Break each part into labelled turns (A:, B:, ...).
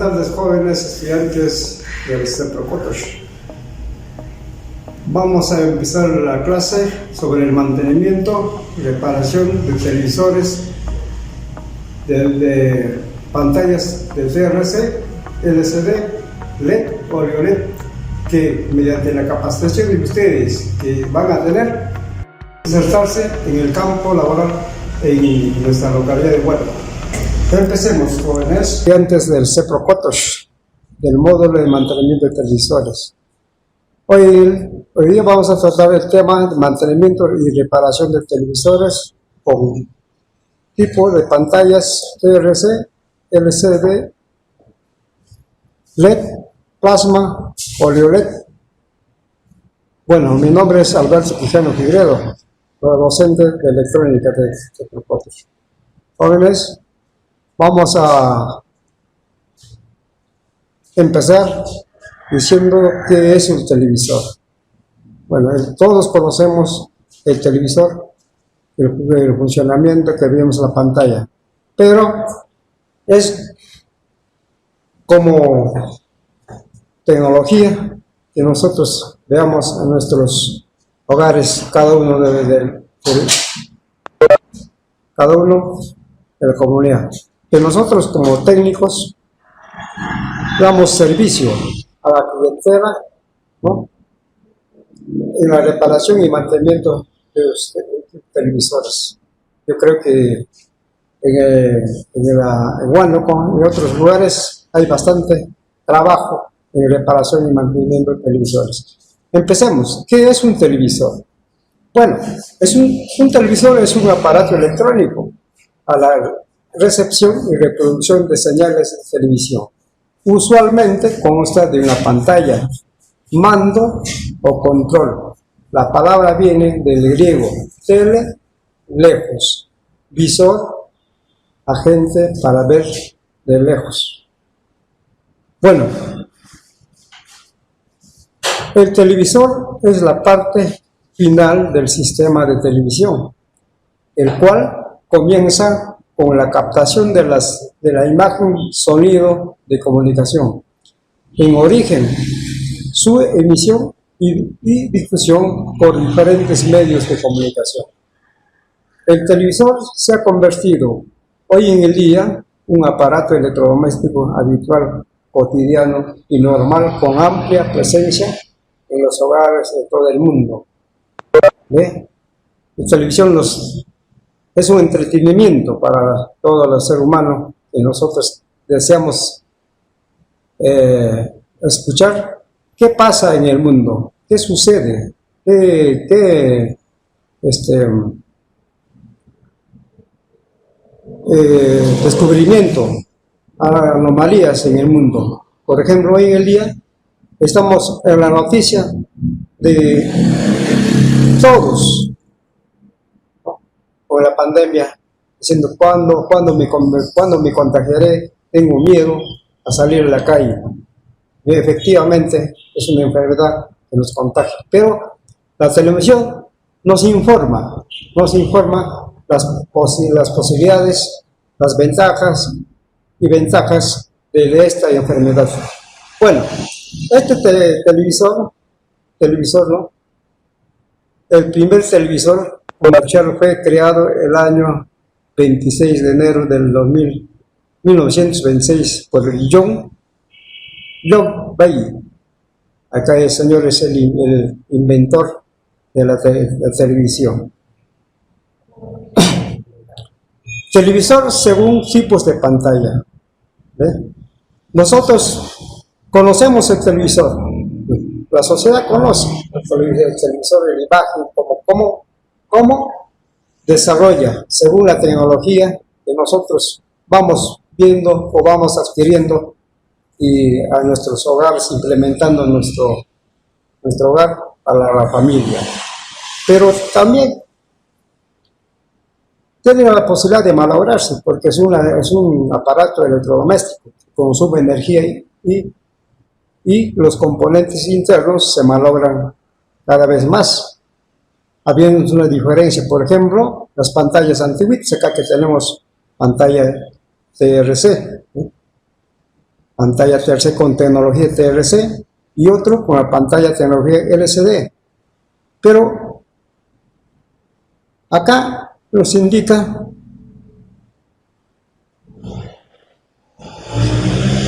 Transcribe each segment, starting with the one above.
A: tardes, jóvenes estudiantes del CEPROCOTOSH. Vamos a empezar la clase sobre el mantenimiento y reparación de televisores, de pantallas de TRC, LCD, LED o OLED, que mediante la capacitación de ustedes que van a tener, insertarse en el campo laboral en nuestra localidad de Huánuco. Empecemos, jóvenes, estudiantes del CEPROCOTOSH, del módulo de mantenimiento de televisores. Hoy día vamos a tratar el tema de mantenimiento y reparación de televisores con tipo de pantallas TRC, LCD, LED, plasma, OLED. Bueno, mi nombre es Alberto Quijano Figueredo, docente de electrónica de CEPROCOTOSH. Jóvenes, vamos a empezar diciendo qué es un televisor. Bueno, todos conocemos el televisor, el funcionamiento que vemos en la pantalla, pero es como tecnología que nosotros veamos en nuestros hogares, cada uno de la comunidad. Que nosotros como técnicos damos servicio a la clientela, ¿no?, en la reparación y mantenimiento de los televisores. Yo creo que en Huánuco y en otros lugares hay bastante trabajo en reparación y mantenimiento de televisores. Empecemos. ¿Qué es un televisor? Bueno, un televisor es un aparato electrónico a la recepción y reproducción de señales de televisión. Usualmente consta de una pantalla, mando o control. La palabra viene del griego tele, lejos, visor, agente para ver de lejos. Bueno, el televisor es la parte final del sistema de televisión, el cual comienza con la captación de la imagen, sonido de comunicación. En origen, su emisión y difusión por diferentes medios de comunicación. El televisor se ha convertido hoy en el día un aparato electrodoméstico habitual, cotidiano y normal, con amplia presencia en los hogares de todo el mundo. ¿Ve? La televisión es un entretenimiento para todos los seres humanos que nosotros deseamos escuchar qué pasa en el mundo, qué sucede, qué descubrimiento, anomalías en el mundo. Por ejemplo, hoy en el día estamos en la noticia de todos, ¿no?, con la pandemia, diciendo ¿cuándo me contagiaré? Tengo miedo a salir a la calle. Y efectivamente es una enfermedad que nos contagia, pero la televisión nos informa las posibilidades, las ventajas de esta enfermedad. Bueno, este televisor, ¿no?, el primer televisor comercial fue creado el año 26 de enero del 1926 por John Lockbay. Acá el señor es el inventor de la televisión. Televisor según tipos de pantalla. ¿Ve? Nosotros conocemos el televisor. La sociedad conoce el televisor, la imagen, cómo desarrolla según la tecnología que nosotros vamos viendo o vamos adquiriendo y a nuestros hogares, implementando nuestro hogar para la familia. Pero también tiene la posibilidad de malograrse porque es un aparato electrodoméstico que consume energía y los componentes internos se malogran cada vez más. Habiendo una diferencia, por ejemplo, las pantallas antiguitas, acá que tenemos pantalla TRC, ¿eh? pantalla TLC con tecnología TLC y otro con la pantalla tecnología LCD. Pero acá nos indica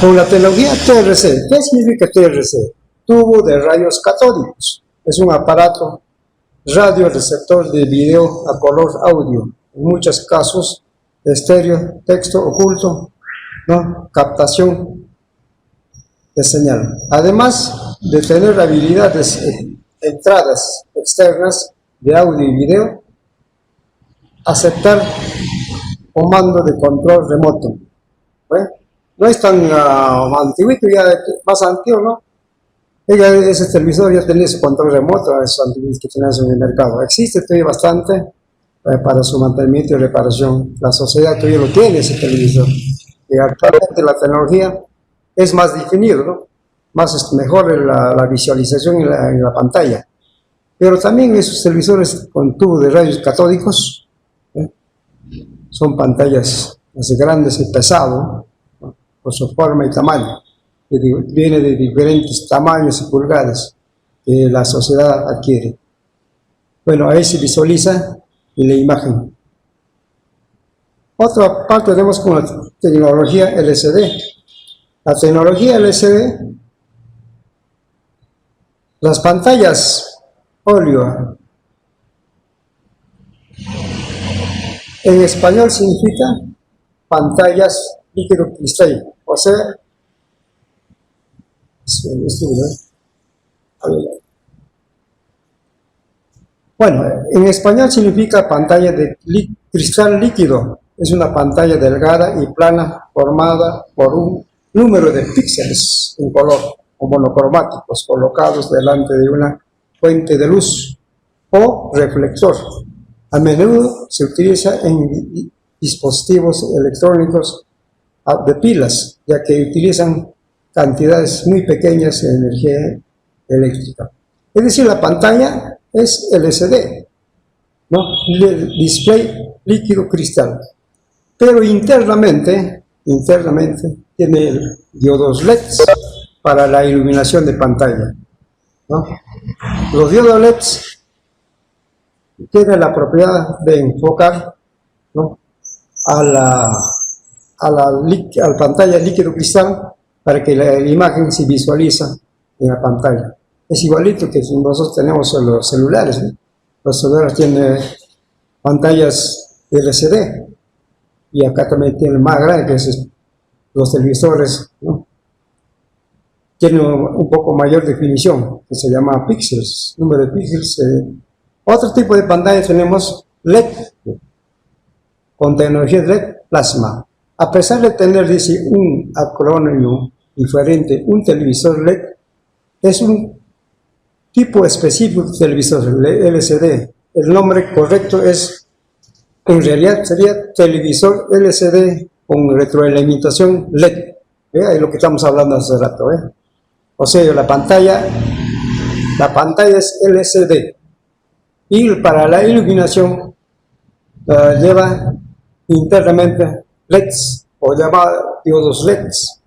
A: con la tecnología TLC. ¿Qué significa TLC? Tubo de rayos catódicos. Es un aparato radioreceptor de video a color audio. En muchos casos, estéreo, texto oculto, ¿no? Captación de señal. Además de tener habilidades, entradas externas de audio y video, aceptar comando de control remoto. ¿Eh? No es tan antiguito, ya más antiguo, ¿no? Ese televisor ya tenía su control remoto, esos antiguos que tenías en el mercado. Existe todavía bastante para su mantenimiento y reparación. La sociedad todavía lo tiene, ese televisor. Y actualmente la tecnología es más definido, ¿no? Mejor la visualización en la pantalla. Pero también esos televisores con tubo de rayos catódicos, ¿eh? Son pantallas más grandes y pesadas, ¿no? Por su forma y tamaño. Viene de diferentes tamaños y pulgadas que la sociedad adquiere. Bueno, ahí se visualiza en la imagen. Otra parte tenemos con la tecnología LCD. La tecnología LCD, las pantallas óleo, en español significa pantallas líquido cristal, o sea, bueno, en español significa pantalla de cristal líquido. Es una pantalla delgada y plana formada por un número de píxeles en color o monocromáticos colocados delante de una fuente de luz o reflector. A menudo se utiliza en dispositivos electrónicos de pilas, ya que utilizan cantidades muy pequeñas de energía eléctrica. Es decir, la pantalla es LCD, ¿no? Display líquido cristal. Pero internamente tiene diodos LEDs para la iluminación de pantalla, ¿no? Los diodos LEDs tienen la propiedad de enfocar, ¿no? a la pantalla líquido cristal para que la imagen se visualiza en la pantalla. Es igualito que nosotros tenemos en los celulares, ¿no? Los celulares tienen pantallas LCD y acá también tienen más grande que los televisores, ¿no? Tienen un poco mayor definición, que se llama píxeles, número de píxeles. Otro tipo de pantalla tenemos LED, con tecnología LED plasma. A pesar de tener, dice, un acrónimo diferente, un televisor LED es un tipo específico de televisor LCD. El nombre correcto es, en realidad sería televisor LCD con retroalimentación LED. Es lo que estamos hablando hace rato. O sea, la pantalla es LCD. Y para la iluminación lleva internamente LEDs o llamados diodos LEDs,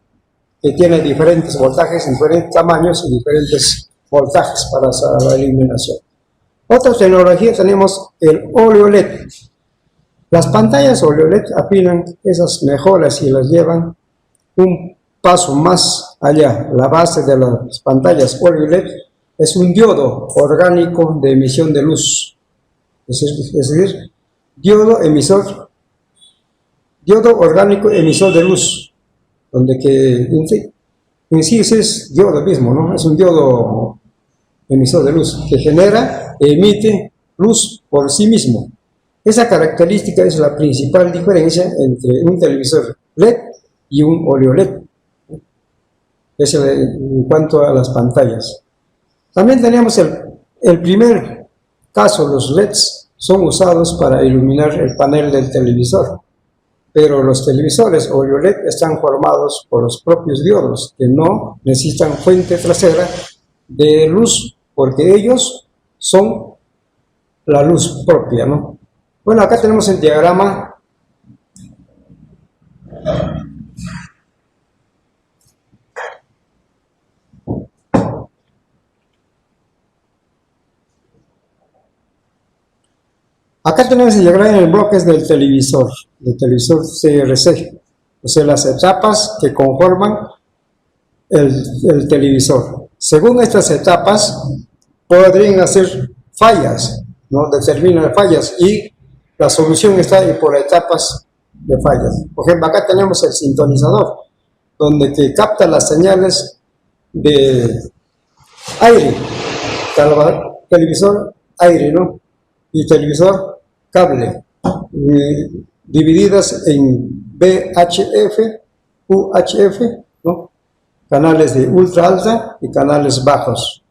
A: que tiene diferentes voltajes, diferentes tamaños y diferentes voltajes para la iluminación. Otra tecnología tenemos el OLED. Las pantallas OLED afinan esas mejoras y las llevan un paso más allá. La base de las pantallas OLED es un diodo orgánico de emisión de luz. Es decir, diodo orgánico emisor de luz, donde que en sí es diodo mismo, ¿no? Es un diodo emisor de luz que genera e emite luz por sí mismo. Esa característica es la principal diferencia entre un televisor LED y un OLED. Es en cuanto a las pantallas. También tenemos el primer caso, los LEDs son usados para iluminar el panel del televisor, pero los televisores OLED están formados por los propios diodos que no necesitan fuente trasera de luz porque ellos son la luz propia, ¿no? Bueno, acá tenemos el diagrama Acá tenemos el diagrama en bloques del televisor CRC, o sea, las etapas que conforman el televisor. Según estas etapas, podrían hacer fallas, ¿no? Determinan fallas y la solución está ahí por etapas de fallas. Por ejemplo, acá tenemos el sintonizador, donde que capta las señales de aire, televisor aire, ¿no? Y televisor cable, divididas en VHF, UHF, ¿no? Canales de ultra alta y canales bajos.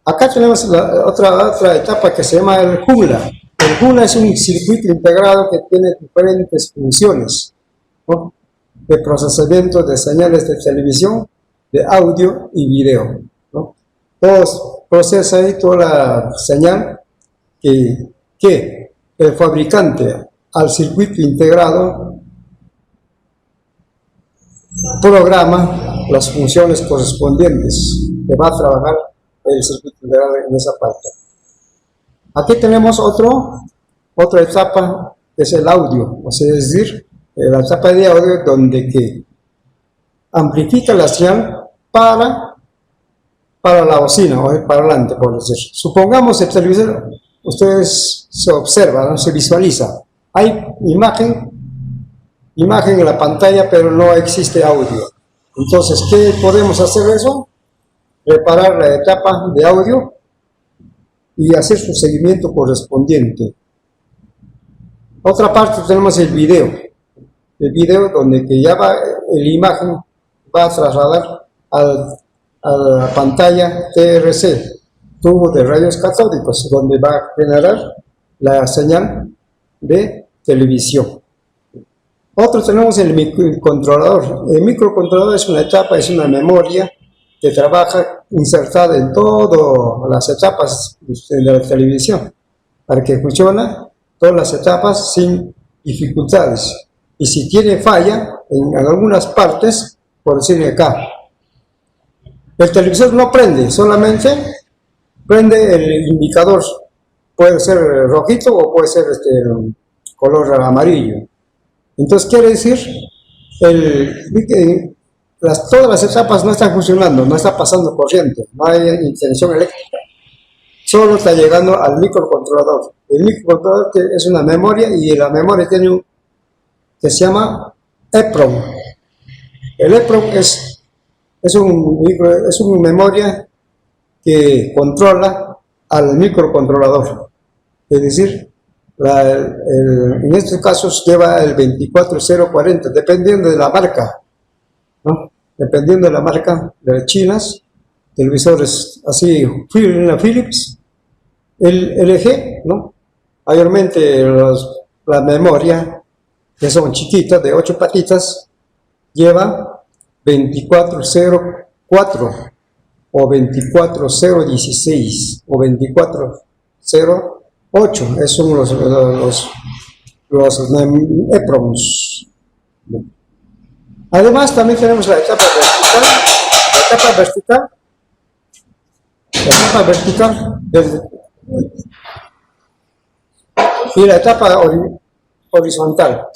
A: Acá tenemos otra etapa que se llama el JULA. El JULA es un circuito integrado que tiene diferentes funciones, ¿no? De procesamiento de señales de televisión, de audio y video, ¿no? Todo procesa ahí toda la señal que el fabricante al circuito integrado programa las funciones correspondientes que va a trabajar el circuito integrado en esa parte. Aquí tenemos otra etapa que es el audio, o sea, es decir, la etapa de audio donde que amplifica la señal para la bocina o el parlante, por decir. Supongamos el televisor, ustedes se observan, ¿no? Se visualiza. Hay imagen en la pantalla, pero no existe audio. Entonces, ¿qué podemos hacer eso? Reparar la etapa de audio y hacer su seguimiento correspondiente. Otra parte tenemos el video donde que ya va la imagen, va a trasladar a la pantalla TRC, tubo de rayos catódicos, donde va a generar la señal de televisión. Otro tenemos el microcontrolador. El microcontrolador es una etapa, es una memoria que trabaja insertada en todas las etapas de la televisión para que funcione todas las etapas sin dificultades. Y si tiene falla en algunas partes, por decir acá, el televisor no prende, solamente prende el indicador, puede ser rojito o puede ser color amarillo. Entonces quiere decir, todas las etapas no están funcionando, no está pasando corriente, no hay tensión eléctrica, solo está llegando al microcontrolador. El microcontrolador es una memoria y la memoria tiene un que se llama EEPROM. El EEPROM es una memoria que controla al microcontrolador, es decir, en estos casos lleva el 24040, dependiendo de la marca, ¿no? Dependiendo de la marca de las chinas, televisores así, Philips, el LG, ¿no? Mayormente la memoria, que son chiquitas, de 8 patitas, lleva 2404 o 24016 o 2408, esos son los EEPROMs. Además también tenemos la etapa vertical y la etapa horizontal,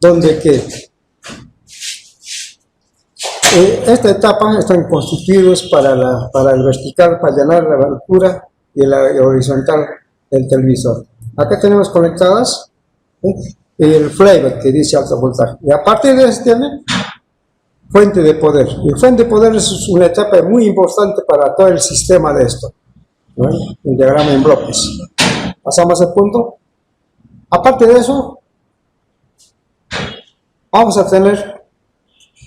A: donde que esta etapa están constituidos para el vertical, para llenar la altura y la horizontal del televisor. Acá tenemos conectadas el playback que dice alto voltaje, y aparte de eso tiene fuente de poder. Y fuente de poder es una etapa muy importante para todo el sistema de esto, ¿no? El diagrama en bloques. Pasamos al punto. Aparte de eso, vamos a tener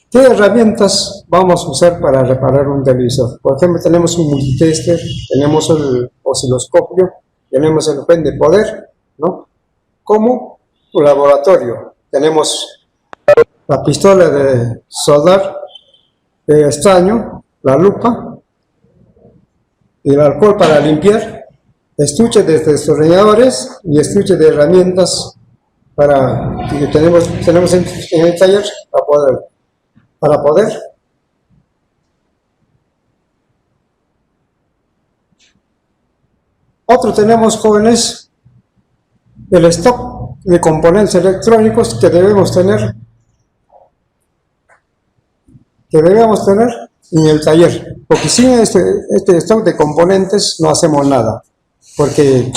A: ¿qué herramientas vamos a usar para reparar un televisor? Por ejemplo, tenemos un multitester, tenemos el osciloscopio, tenemos el fuente de poder, ¿no? Como un laboratorio, tenemos la pistola de soldar de estaño, la lupa, el alcohol para limpiar, estuche de destornilladores y estuche de herramientas que tenemos en el taller para poder Otro tenemos, jóvenes, el stock de componentes electrónicos que debemos tener en el taller, porque sin este stock de componentes no hacemos nada, porque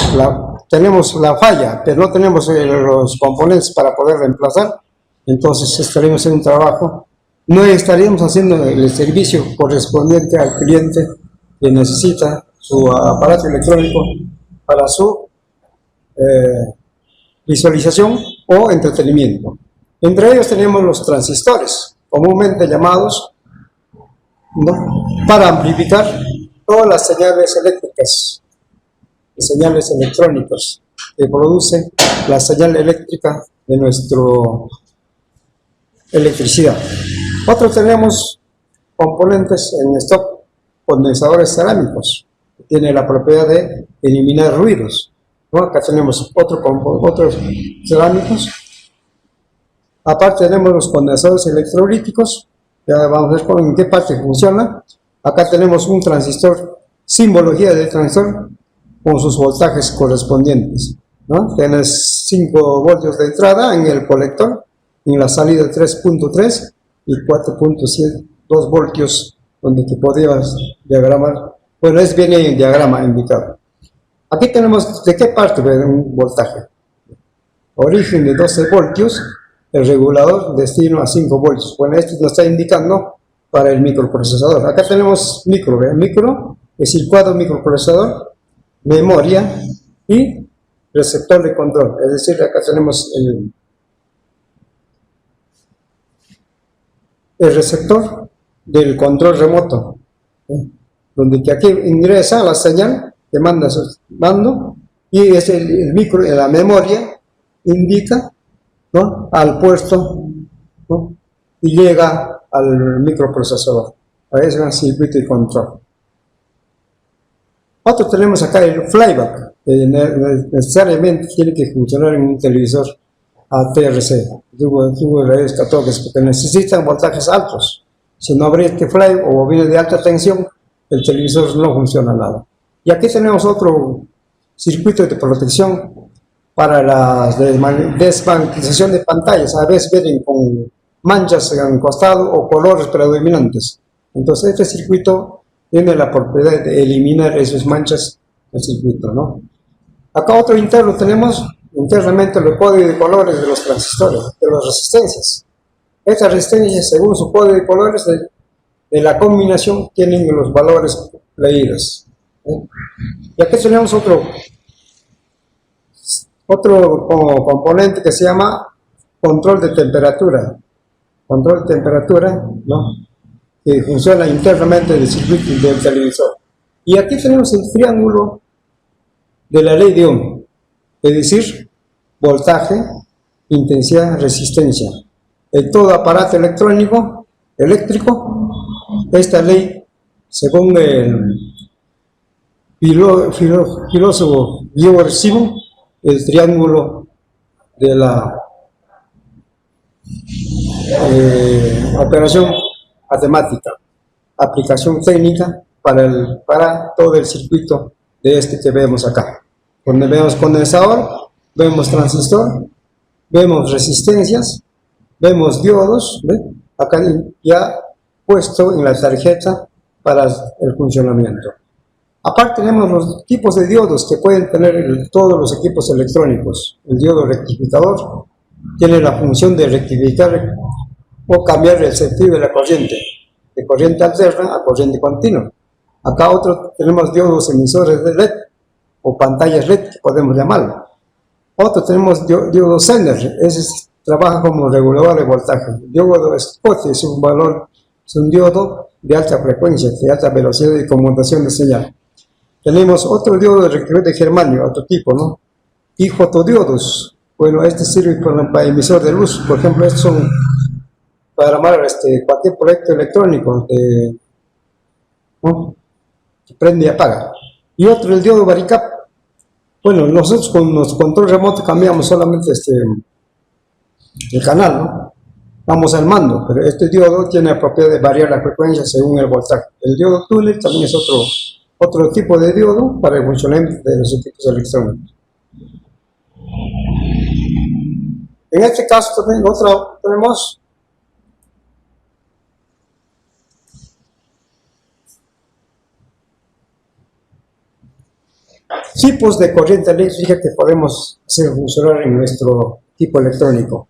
A: tenemos la falla, pero no tenemos los componentes para poder reemplazar, entonces estaremos en un trabajo, no estaríamos haciendo el servicio correspondiente al cliente que necesita su aparato electrónico para su visualización o entretenimiento. Entre ellos tenemos los transistores, comúnmente llamados, ¿no?, para amplificar todas las señales eléctricas y señales electrónicas que produce la señal eléctrica de nuestra electricidad. Otro tenemos componentes en stock, condensadores cerámicos, que tiene la propiedad de eliminar ruidos, ¿no? Acá tenemos otros cerámicos. Aparte tenemos los condensadores electrolíticos, ya vamos a ver en qué parte funciona. Acá tenemos un transistor, simbología del transistor, con sus voltajes correspondientes, ¿no? Tienes 5 voltios de entrada en el colector, en la salida 3.3 y 4.2 voltios, donde te podías diagramar. Bueno, viene en diagrama indicado. Aquí tenemos de qué parte de un voltaje. Origen de 12 voltios, el regulador destino a 5 voltios. Bueno, esto nos está indicando para el microprocesador. Acá tenemos micro, ¿ve? Micro es circuito microprocesador, memoria y receptor de control. Es decir, acá tenemos el receptor del control remoto, donde que aquí ingresa la señal que manda su mando, y es el micro, la memoria indica, ¿no?, al puesto, ¿no?, y llega al microprocesador. Ahí es un circuito de control. Otro tenemos acá el flyback, que necesariamente tiene que funcionar en un televisor ATRC, tubo de rayos catódicos, porque necesitan voltajes altos. Si no abre este fly o viene de alta tensión, el televisor no funciona nada. Y aquí tenemos otro circuito de protección para la desmagnetización de pantallas. A veces vienen con manchas en el costado o colores predominantes. Entonces este circuito tiene la propiedad de eliminar esas manchas del circuito, ¿no? Acá otro interno tenemos internamente el código de colores de los transistores, de las resistencias. Estas resistencias, según su código de colores de la combinación, tienen los valores leídos. Y aquí tenemos otro componente que se llama control de temperatura. Control de temperatura, ¿no?, que funciona internamente del circuito del televisor. Y aquí tenemos el triángulo de la ley de Ohm, es decir, voltaje, intensidad, resistencia. En todo aparato electrónico, eléctrico, esta ley, según el filósofo Georg Siemens, el triángulo de la operación matemática, aplicación técnica para todo el circuito de este que vemos acá. Donde vemos condensador, vemos transistor, vemos resistencias, vemos diodos, ¿ve? Acá ya puesto en la tarjeta para el funcionamiento. Aparte tenemos los tipos de diodos que pueden tener todos los equipos electrónicos. El diodo rectificador tiene la función de rectificar o cambiar el sentido de la corriente, de corriente alterna a corriente continua. Acá tenemos diodos emisores de LED o pantallas LED, que podemos llamarlo. Otro tenemos diodo Zener, ese trabaja como regulador de voltaje. El diodo Schottky es un diodo de alta frecuencia, de alta velocidad de conmutación de señal. Tenemos otro diodo de rectificador de germanio, otro tipo, ¿no? Y fotodiodos. Bueno, este sirve para emisor de luz. Por ejemplo, estos son para armar cualquier proyecto electrónico, ¿no?, que prende y apaga. Y otro, el diodo varicap. Bueno, nosotros con nuestro control remoto cambiamos solamente el canal, ¿no? Vamos al mando, pero este diodo tiene la propiedad de variar la frecuencia según el voltaje. El diodo túnel también es otro tipo de diodo para el funcionamiento de los equipos electrónicos. En este caso también tenemos tipos de corriente eléctrica que podemos hacer funcionar en nuestro equipo electrónico.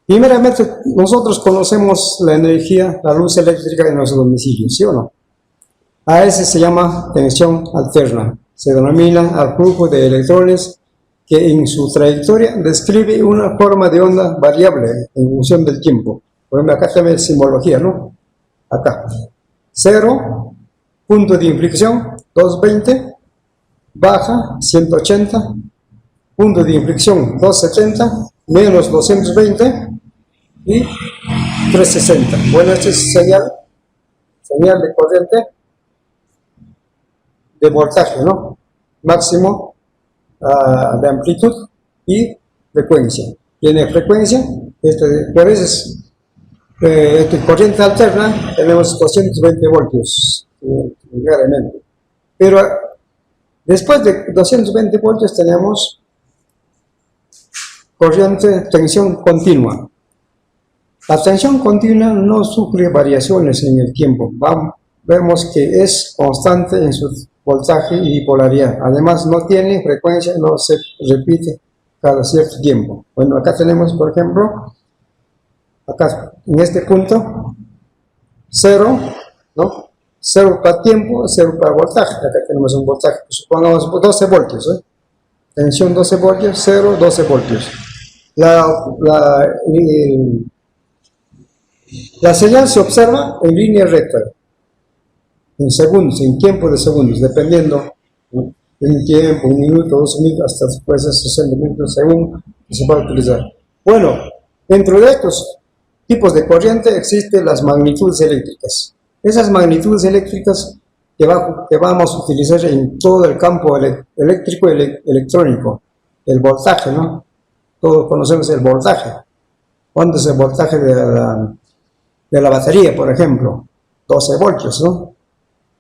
A: Primeramente, nosotros conocemos la energía, la luz eléctrica en nuestro domicilio, ¿sí o no? A ese se llama tensión alterna. Se denomina al flujo de electrones que en su trayectoria describe una forma de onda variable en función del tiempo. Por ejemplo, acá también simbología, ¿no? Acá. 0, punto de inflexión, 220, baja, 180, punto de inflexión, 270, menos 220 y 360. Bueno, este es señal de corriente de voltaje, ¿no? Máximo de amplitud y frecuencia. Tiene frecuencia, por eso es corriente alterna, tenemos 220 voltios, claramente. Pero después de 220 voltios tenemos tensión continua. La tensión continua no sufre variaciones en el tiempo. Vemos que es constante en su voltaje y polaridad. Además, no tiene frecuencia, no se repite cada cierto tiempo. Bueno, acá tenemos, por ejemplo, acá en este punto, 0, ¿no? 0 para tiempo, 0 para voltaje. Acá tenemos un voltaje, supongamos 12 voltios, ¿eh? Tensión 12 voltios, 0, 12 voltios. La señal se observa en línea recta, en segundos, en tiempo de segundos, dependiendo, ¿no? En tiempo, un minuto, 2 minutos, hasta después de 60 minutos, según se pueda utilizar. Bueno, dentro de estos tipos de corriente existen las magnitudes eléctricas. Esas magnitudes eléctricas que vamos a utilizar en todo el campo eléctrico y electrónico. El voltaje, ¿no? Todos conocemos el voltaje. ¿Cuánto es el voltaje de la batería, por ejemplo? 12 voltios, ¿no?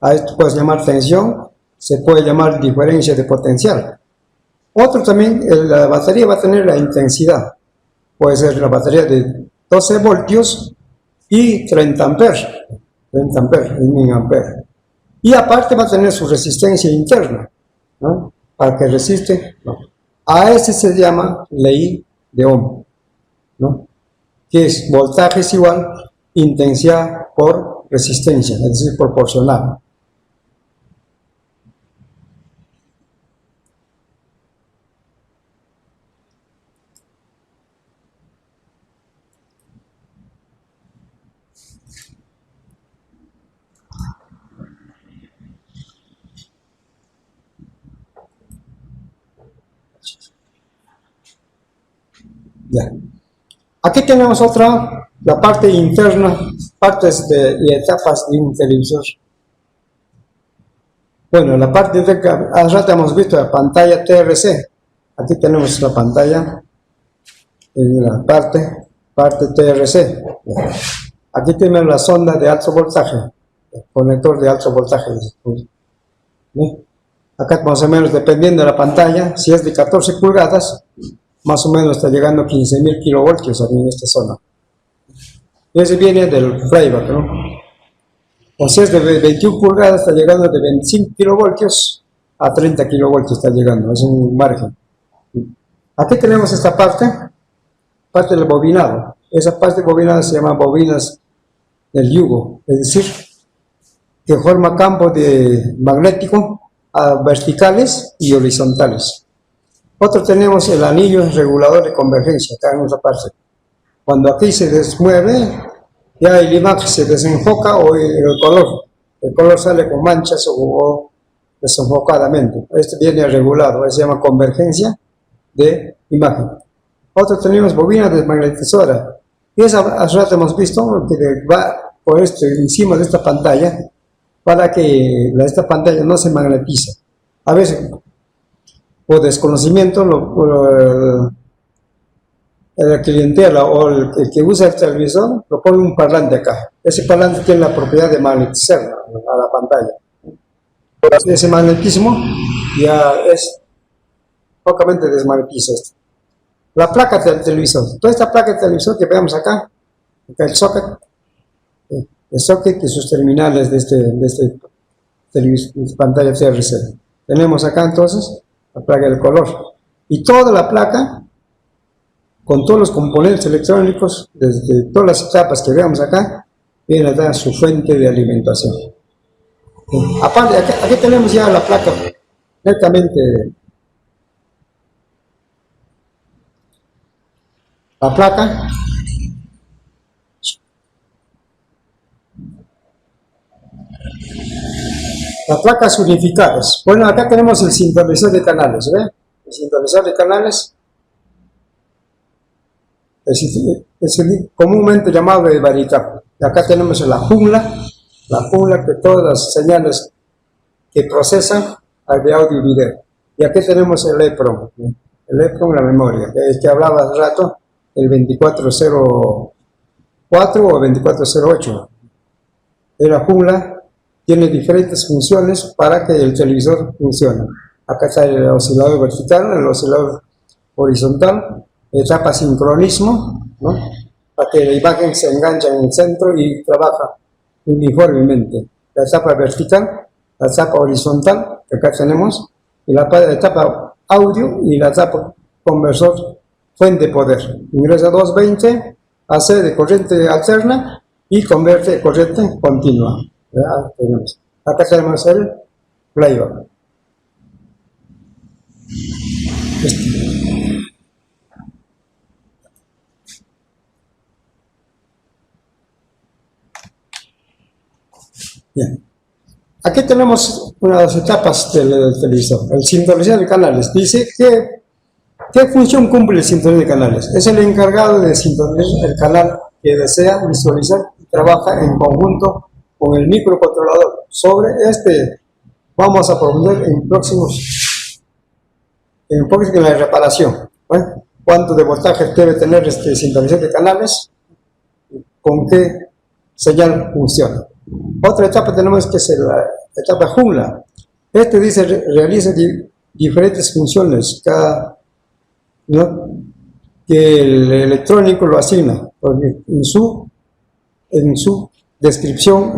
A: A esto puedes llamar tensión, se puede llamar diferencia de potencial. Otro también, la batería va a tener la intensidad. Puede ser la batería de 12 voltios y 30 amperes. 30 amperes, 1 amperes. Y aparte va a tener su resistencia interna, ¿no? Para que resiste, ¿no? A ese se llama ley de Ohm, ¿no? Que es voltaje es igual intensidad por resistencia, es decir, proporcional. Ya. Aquí tenemos la parte interna, partes y etapas de un televisor. Bueno, la parte de hace rato hemos visto la pantalla TRC. Aquí tenemos la pantalla en la parte TRC. Aquí tenemos la sonda de alto voltaje, el conector de alto voltaje. ¿Sí? Acá más o menos, dependiendo de la pantalla, si es de 14 pulgadas, más o menos está llegando a 15.000 kilovoltios aquí en esta zona. Ese viene del playback, ¿no? O si es de 21 pulgadas, está llegando de 25 kilovoltios a 30 kilovoltios, está llegando, es un margen. Aquí tenemos esta parte del bobinado. Esa parte bobinada se llama bobinas del yugo, es decir, que forma campos magnético verticales y horizontales. Otro tenemos el anillo regulador de convergencia, acá en otra parte. Cuando aquí se desmueve, ya el imagen se desenfoca o el color sale con manchas o desenfocadamente. Este viene regulado, se llama convergencia de imagen. Otro tenemos bobina desmagnetizadora. Y esa hace rato hemos visto que va por esto encima de esta pantalla para que esta pantalla no se magnetice. A veces, por desconocimiento, la clientela o el que usa el televisor lo pone un parlante acá. Ese parlante tiene la propiedad de magnetizar a la pantalla. Ese magnetismo ya es pocamente desmagnetiza esto. La placa del televisor, toda esta placa del televisor que vemos acá el socket y sus terminales de este pantalla TRC. Tenemos acá entonces la placa del color y toda la placa con todos los componentes electrónicos desde todas las etapas que veamos acá viene a dar su fuente de alimentación. Aparte, aquí tenemos ya la placa netamente. La placas unificadas. Bueno, acá tenemos el sintonizador de canales, ¿ve? El sintonizador de canales es el comúnmente llamado de varicap. Acá tenemos la jungla que todas las señales que procesan de audio y video. Y aquí tenemos el EEPROM, la memoria, que hablaba hace rato, el 2404 o 2408. La jungla tiene diferentes funciones para que el televisor funcione. Acá está el oscilador vertical, el oscilador horizontal, etapa sincronismo, ¿no? Para que la imagen se enganche en el centro y trabaja uniformemente. La etapa vertical, la etapa horizontal, que acá tenemos, y la etapa audio y la etapa conversor fuente de poder. Ingresa 220, hace de corriente alterna y convierte de corriente continua. Acá tenemos el playback. Bien. Aquí tenemos una de las etapas del televisor, el sintonizador de canales. Dice que ¿qué función cumple el sintonizador de canales? Es el encargado de sintonizar el canal que desea visualizar y trabaja en conjunto con el microcontrolador. Sobre este vamos a aprender en la reparación. ¿Cuánto de voltaje debe tener este sintonizador de canales? ¿Con qué señal funciona? Otra etapa tenemos que es la etapa jungla. Este dice realiza diferentes funciones ¿no? Que el electrónico lo asigna en su descripción.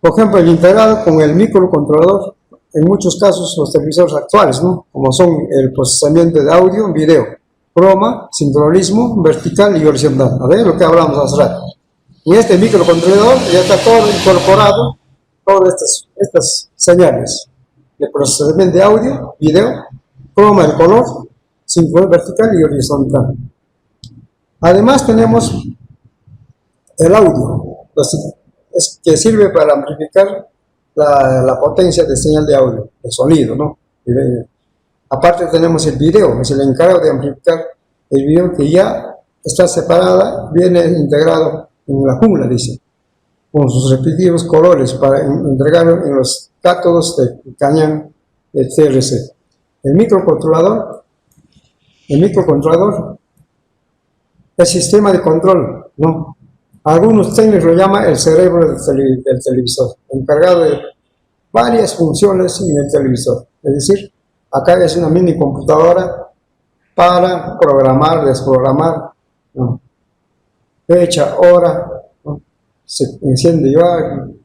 A: Por ejemplo, el integrado con el microcontrolador, en muchos casos los televisores actuales, ¿no? Como son el procesamiento de audio, video, croma, sincronismo, vertical y horizontal. A ver lo que hablamos hace rato. En este microcontrolador ya está todo incorporado, todas estas señales de procesamiento de audio, video, croma, el color, sincronismo vertical y horizontal. Además tenemos el audio, que sirve para amplificar la potencia de señal de audio, el sonido, ¿no? Aparte tenemos el video, es el encargado de amplificar el video que ya está separada, viene integrado en la jungla, dice, con sus respectivos colores para entregarlo en los cátodos de cañón del TRC. El microcontrolador es sistema de control, ¿no? Algunos técnicos lo llaman el cerebro del televisor, encargado de varias funciones en el televisor. Es decir, acá es una mini computadora para programar, desprogramar, ¿no? Fecha, hora, ¿no? Se enciende ya en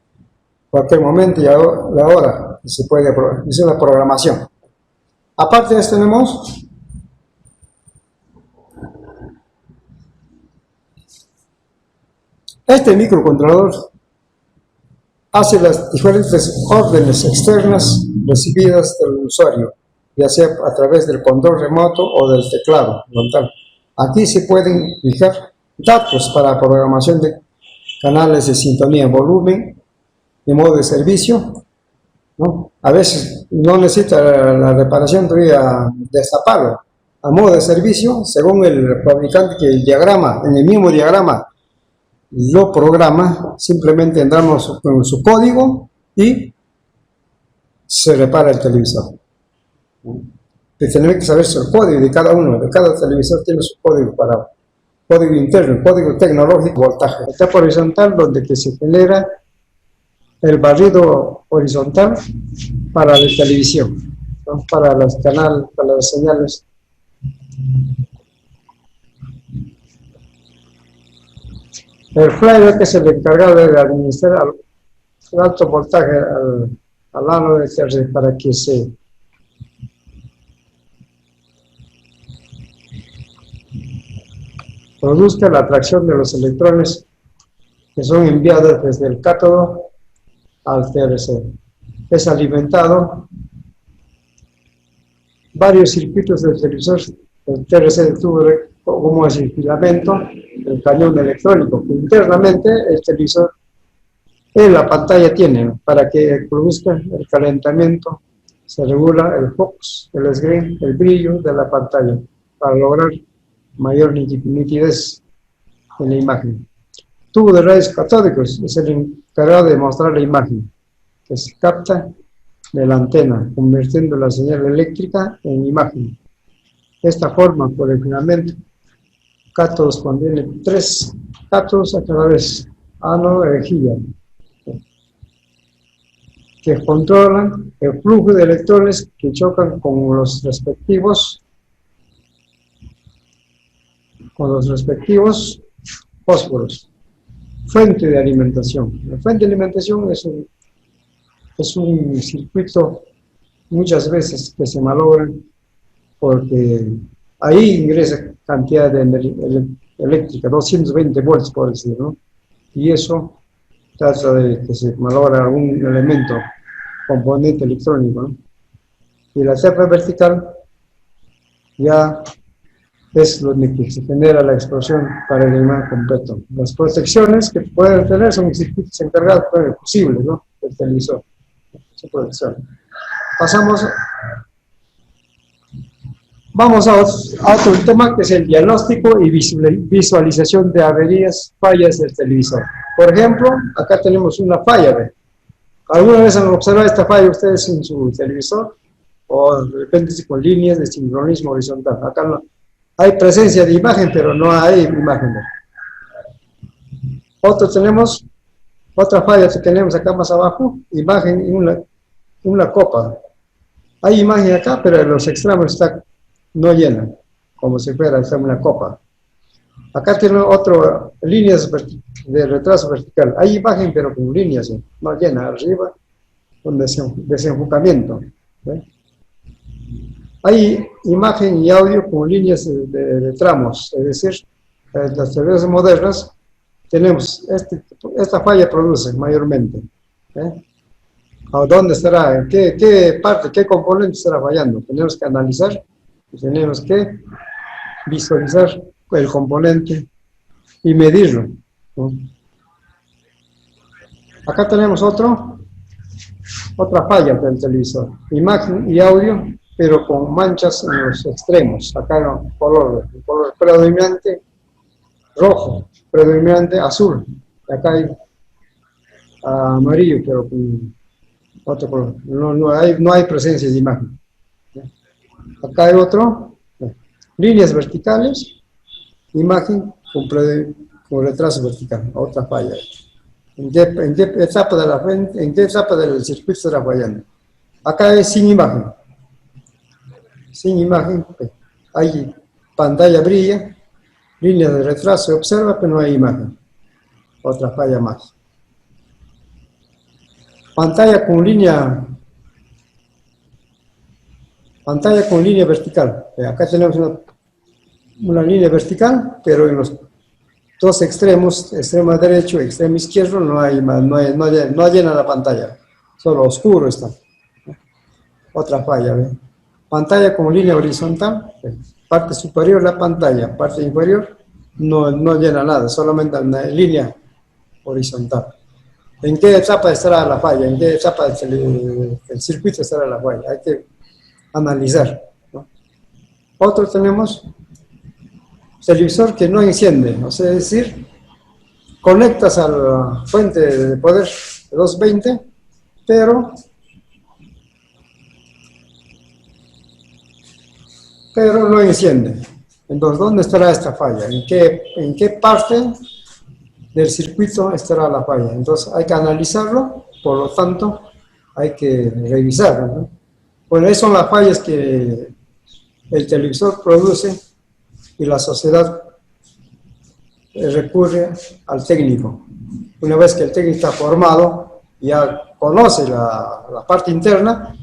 A: cualquier momento y la hora, y se puede hacer la programación. Aparte de esto tenemos este microcontrolador, hace las diferentes órdenes externas recibidas del usuario, ya sea a través del control remoto o del teclado frontal. Aquí se pueden fijar datos para programación de canales de sintonía, volumen, de modo de servicio, ¿no? A veces no necesita la reparación, todavía destaparlo. A modo de servicio, según el fabricante, que el diagrama, en el mismo diagrama, lo programa, simplemente entramos con su código y se repara el televisor. Tenemos que saber el código de cada uno, de cada televisor tiene su código código interno, código tecnológico, voltaje. Etapa horizontal, donde que se genera el barrido horizontal para la televisión, ¿no? Para los canales, para las señales. El flyer, que es el encargado de administrar el alto voltaje al ano de cierre para que se produzca la atracción de los electrones que son enviados desde el cátodo al TRC. Es alimentado varios circuitos del televisor, el TRC de tubo como es el filamento, el cañón electrónico, que internamente el televisor en la pantalla tiene, para que produzca el calentamiento, se regula el focus, el screen, el brillo de la pantalla, para lograr mayor nitidez en la imagen. Tubo de rayos catódicos es el encargado de mostrar la imagen, que se capta de la antena, convirtiendo la señal eléctrica en imagen. Esta forma, por el filamento, cátodos contiene 3 cátodos a cada vez, ánodo y rejilla, que controlan el flujo de electrones que chocan con los respectivos fósforos. Fuente de alimentación. La fuente de alimentación es un circuito muchas veces que se malogra porque ahí ingresa cantidad de energía eléctrica, 220 volts por decir, ¿no? Y eso trata de que se malogra algún elemento, componente electrónico, ¿no? Y la capa vertical ya es donde se genera la explosión para el imán completo. Las protecciones que pueden tener son circuitos encargados, posibles, ¿no? Del televisor. Su protección. Vamos a otro tema, que es el diagnóstico y visualización de averías, fallas del televisor. Por ejemplo, acá tenemos una falla. ¿Ve? ¿Alguna vez han observado esta falla ustedes en su televisor? O de repente con líneas de sincronismo horizontal. Acá no hay presencia de imagen, pero no hay imagen. Otra falla que tenemos acá más abajo, imagen en una copa. Hay imagen acá, pero en los extremos no llena, como si fuera una copa. Acá tiene líneas de retraso vertical. Hay imagen, pero con líneas, no llena. Arriba, con desenfocamiento. ¿Ve? Hay imagen y audio con líneas de tramos, es decir, en las televisiones modernas tenemos esta falla produce mayormente. ¿A dónde estará? ¿En qué parte, qué componente estará fallando? Tenemos que analizar y tenemos que visualizar el componente y medirlo, ¿no? Acá tenemos otra falla del televisor, imagen y audio, pero con manchas en los extremos. Acá no, color predominante rojo, predominante azul. Acá hay amarillo, pero con otro color. No hay presencia de imagen. Acá hay líneas verticales, imagen con retraso vertical, otra falla. ¿En qué etapa del circuito estará fallando? Acá es sin imagen. Sin imagen, hay pantalla brilla, línea de retraso se observa, pero no hay imagen. Otra falla más. Pantalla con línea vertical. Acá tenemos una línea vertical, pero en los dos extremos, extremo derecho y extremo izquierdo, no llena la pantalla. Solo oscuro está. Otra falla, ¿ve? Pantalla con línea horizontal, parte superior de la pantalla, parte inferior, no llena nada, solamente una línea horizontal. ¿En qué etapa estará la falla? ¿En qué etapa del circuito estará la falla? Hay que analizar, ¿no? Otro tenemos televisor que no enciende, o sea, es decir, conectas a la fuente de poder 220, pero no enciende. Entonces, ¿dónde estará esta falla? ¿En qué parte del circuito estará la falla? Entonces, hay que analizarlo por lo tanto hay que revisarlo, ¿no? Bueno, esas son las fallas que el televisor produce y la sociedad recurre al técnico. Una vez que el técnico está formado, ya conoce la parte interna,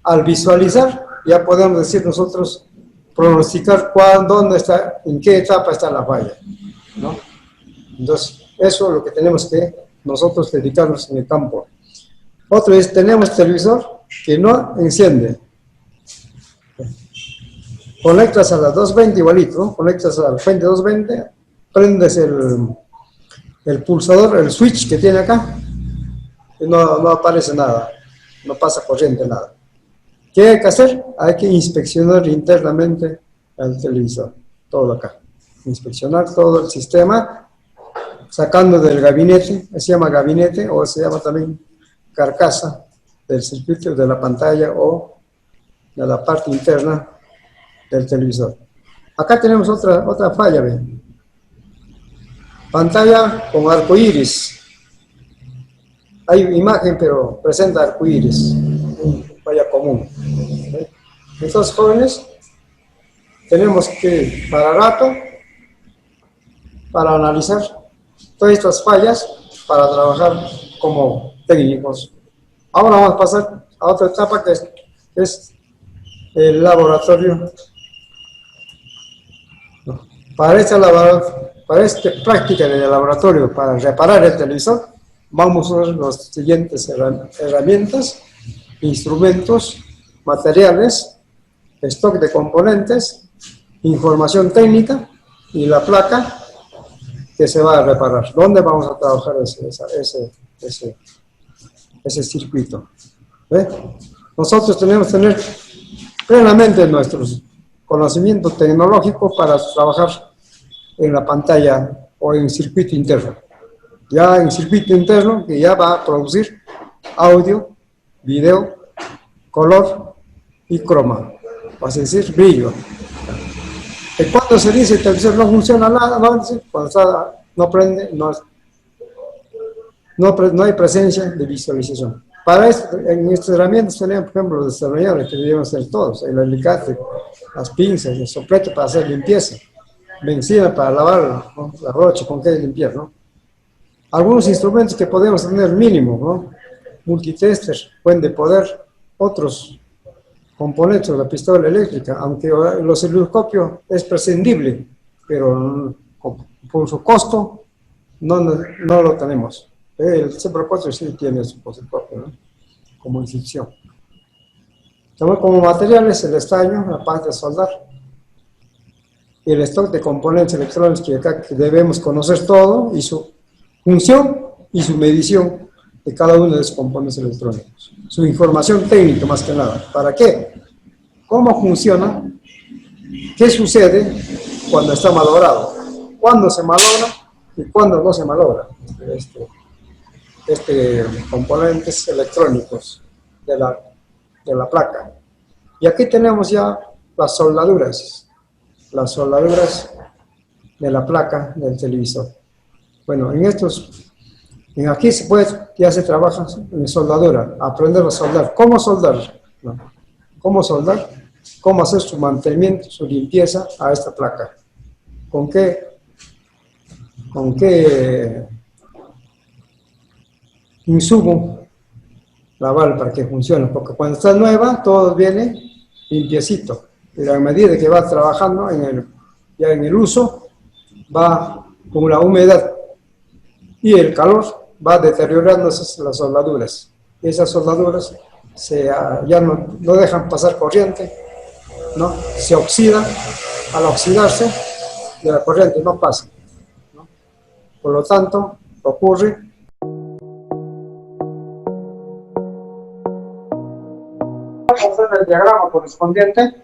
A: al visualizar ya podemos decir nosotros, pronosticar dónde está, en qué etapa está la falla, ¿no? Entonces, eso es lo que tenemos que nosotros dedicarnos en el campo. Otro es, tenemos televisor que no enciende. Conectas a las 220 igualito, ¿no? Conectas al 2220, prendes el pulsador, el switch que tiene acá, y no aparece nada, no pasa corriente, nada. ¿Qué hay que hacer? Hay que inspeccionar internamente el televisor, todo acá. Inspeccionar todo el sistema, sacando del gabinete, se llama gabinete o se llama también carcasa del circuito de la pantalla o de la parte interna del televisor. Acá tenemos otra falla, ¿ven? Pantalla con arco iris. Hay imagen, pero presenta arco iris. Falla común. Entonces, jóvenes, tenemos que para rato, para analizar todas estas fallas, para trabajar como técnicos. Ahora vamos a pasar a otra etapa que es el laboratorio. Para esta práctica de laboratorio, para reparar el televisor, vamos a usar las siguientes herramientas, instrumentos, materiales, stock de componentes, información técnica y la placa que se va a reparar. ¿Dónde vamos a trabajar ese circuito? ¿Ve? Nosotros tenemos que tener plenamente nuestros conocimientos tecnológicos para trabajar en la pantalla o en circuito interno. Ya en circuito interno, que ya va a producir audio, video, color y croma, vas a decir brillo. ¿Y cuando se dice que el televisor no funciona nada? Cuando no prende, no hay presencia de visualización. Para esto, en estas herramientas tenemos, por ejemplo, los desarrolladores que debemos hacer todos: el alicate, las pinzas, el soplete para hacer limpieza, benzina para lavar, ¿no? La brocha con que limpiar, ¿no? Algunos instrumentos que podemos tener mínimo, ¿no? Multitester, fuente de poder, otros componentes de la pistola eléctrica, aunque el osciloscopio es prescindible, pero por su costo no lo tenemos. El C4 sí tiene su osciloscopio, ¿no? Como instrucción. Tenemos como materiales el estaño, la parte de soldar, y el stock de componentes electrónicos que acá debemos conocer todo, y su función y su medición de cada uno de esos componentes electrónicos. Su información técnica más que nada. ¿Para qué? ¿Cómo funciona? ¿Qué sucede cuando está malogrado? ¿Cuándo se malogra y cuándo no se malogra? Componentes electrónicos de la placa. Y aquí tenemos ya las soldaduras de la placa del televisor. Bueno, aquí ya se trabaja en soldadura, aprender a soldar. ¿Cómo soldar? ¿No? ¿Cómo soldar? ¿Cómo hacer su mantenimiento, su limpieza a esta placa? ¿Con qué insumo lavar para que funcione? Porque cuando está nueva, todo viene limpiecito. Pero a medida que va trabajando ya en el uso, va con la humedad y el calor, va deteriorando las soldaduras. Y esas soldaduras ya no dejan pasar corriente, ¿no? Se oxida. Al oxidarse, de la corriente no pasa, ¿no? Por lo tanto, ocurre el diagrama correspondiente,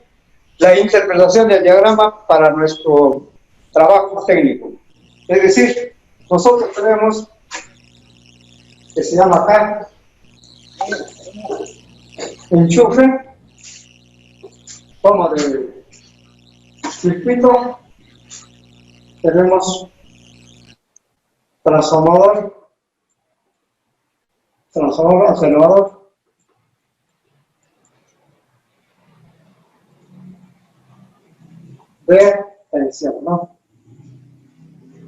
A: la interpretación del diagrama para nuestro trabajo técnico. Es decir, nosotros tenemos, que se llama acá, enchufe, toma de circuito, tenemos transformador, transformador, atenuador, de tensión, ¿no?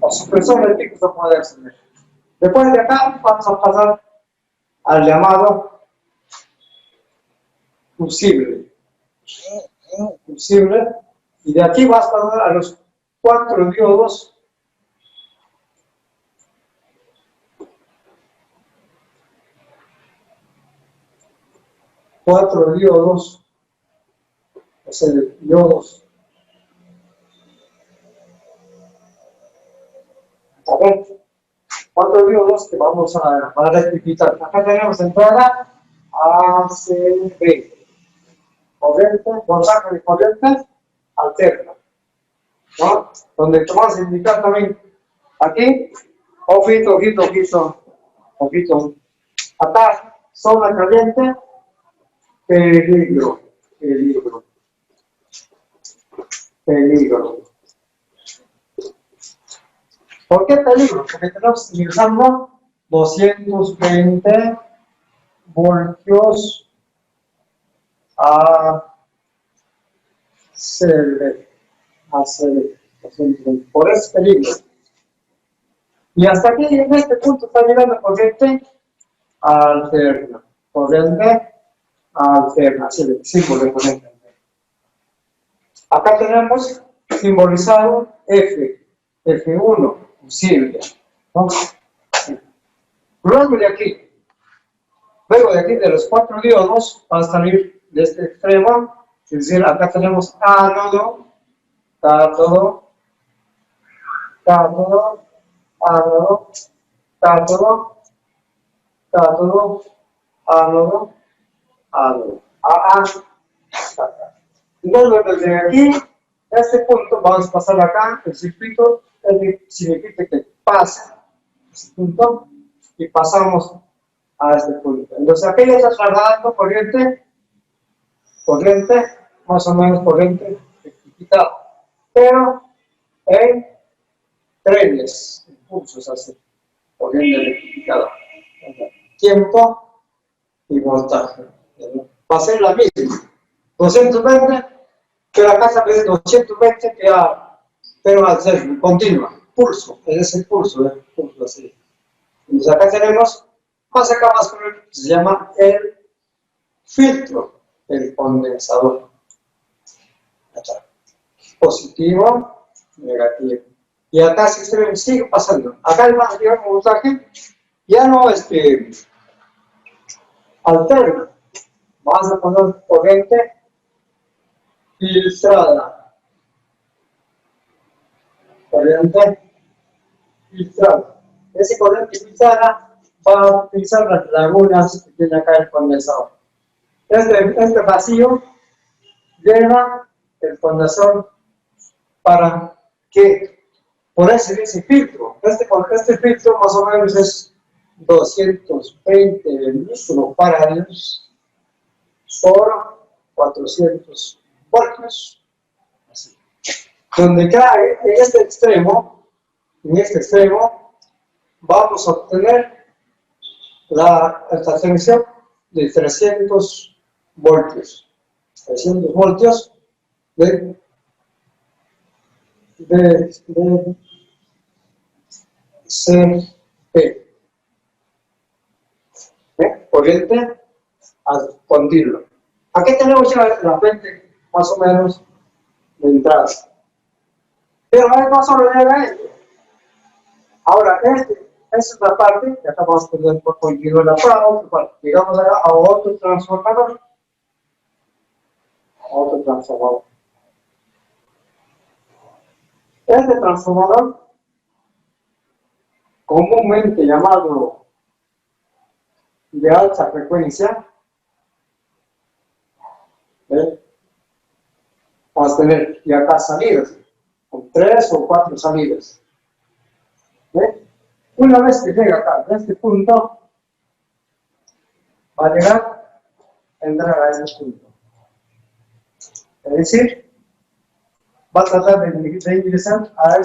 A: O supresor de pico se puede acceder. Después de acá vamos a pasar al llamado fusible. Fusible. Y de aquí vas a pasar a los 4 diodos o sea, diodos. A ver, 4 diodos que vamos a rectificar. Acá tenemos entrada ACB. Corriente, voltaje de corriente alterna, ¿no? Donde vamos a indicar también aquí, ojito. Acá, zona caliente, peligro. ¿Por qué peligro? Porque estamos utilizando 220 voltios ACB. Por eso peligro. Y hasta aquí, en este punto, está llegando corriente alterna. Corriente alterna, símbolo de corriente. Acá tenemos simbolizado F1, fusible, ¿no? Luego de aquí, de los 4 diodos, va a salir de este extremo, es decir, acá tenemos ánodo, cátodo, ánodo, ánodo, Entonces, desde aquí, a este punto, vamos a pasar acá, el circuito, significa que pasa este punto y pasamos a este punto. Entonces, aquí ya está trasladando corriente, más o menos corriente rectificada, pero en trenes, impulsos así, corriente rectificada. Tiempo y voltaje. Va a ser la misma. 220, que la casa pide 220, pero va a ser continua, pulso, es el pulso así. Entonces acá tenemos, más acá más por el, se llama el filtro, el condensador. Acá. Positivo, negativo. Y acá sigue pasando. Acá el mayor voltaje ya no alterna. Vamos a poner corriente filtrada. Esa corriente filtrada va a utilizar las lagunas que tiene acá el condensador. Este vacío llena el condensador para que, por eso dice filtro. Este filtro más o menos es 220 microfarads por 400 voltios. Así. Donde cae en este extremo, vamos a obtener la tensión de 300 voltios. 300 voltios de CP. Corriente continua. Aquí tenemos ya la fuente más o menos de entrada. Pero no solo llega esto. Ahora, esta es la parte que acá vamos a tener por continuar la parte. Llegamos a otro transformador. Este transformador, comúnmente llamado de alta frecuencia, vamos a tener y acá salidas, con 3 o 4 salidas. Una vez que llega acá, a este punto, va a llegar a entrar a este punto. Es decir, va a tratar de ingresar a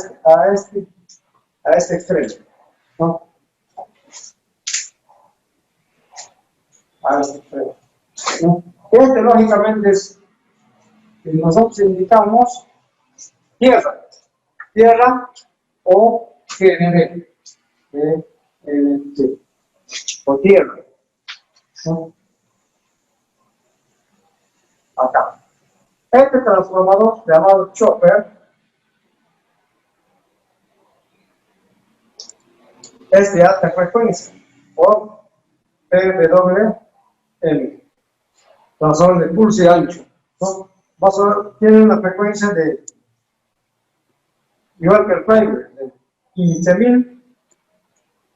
A: este extremo, ¿no? a este extremo, ¿no? Este lógicamente es que nosotros indicamos tierra o GND, o tierra, ¿no? Acá. Este transformador llamado chopper es de alta frecuencia o PWM, transformador de pulso y ancho, ¿no? Tiene una frecuencia de, igual que el primer, de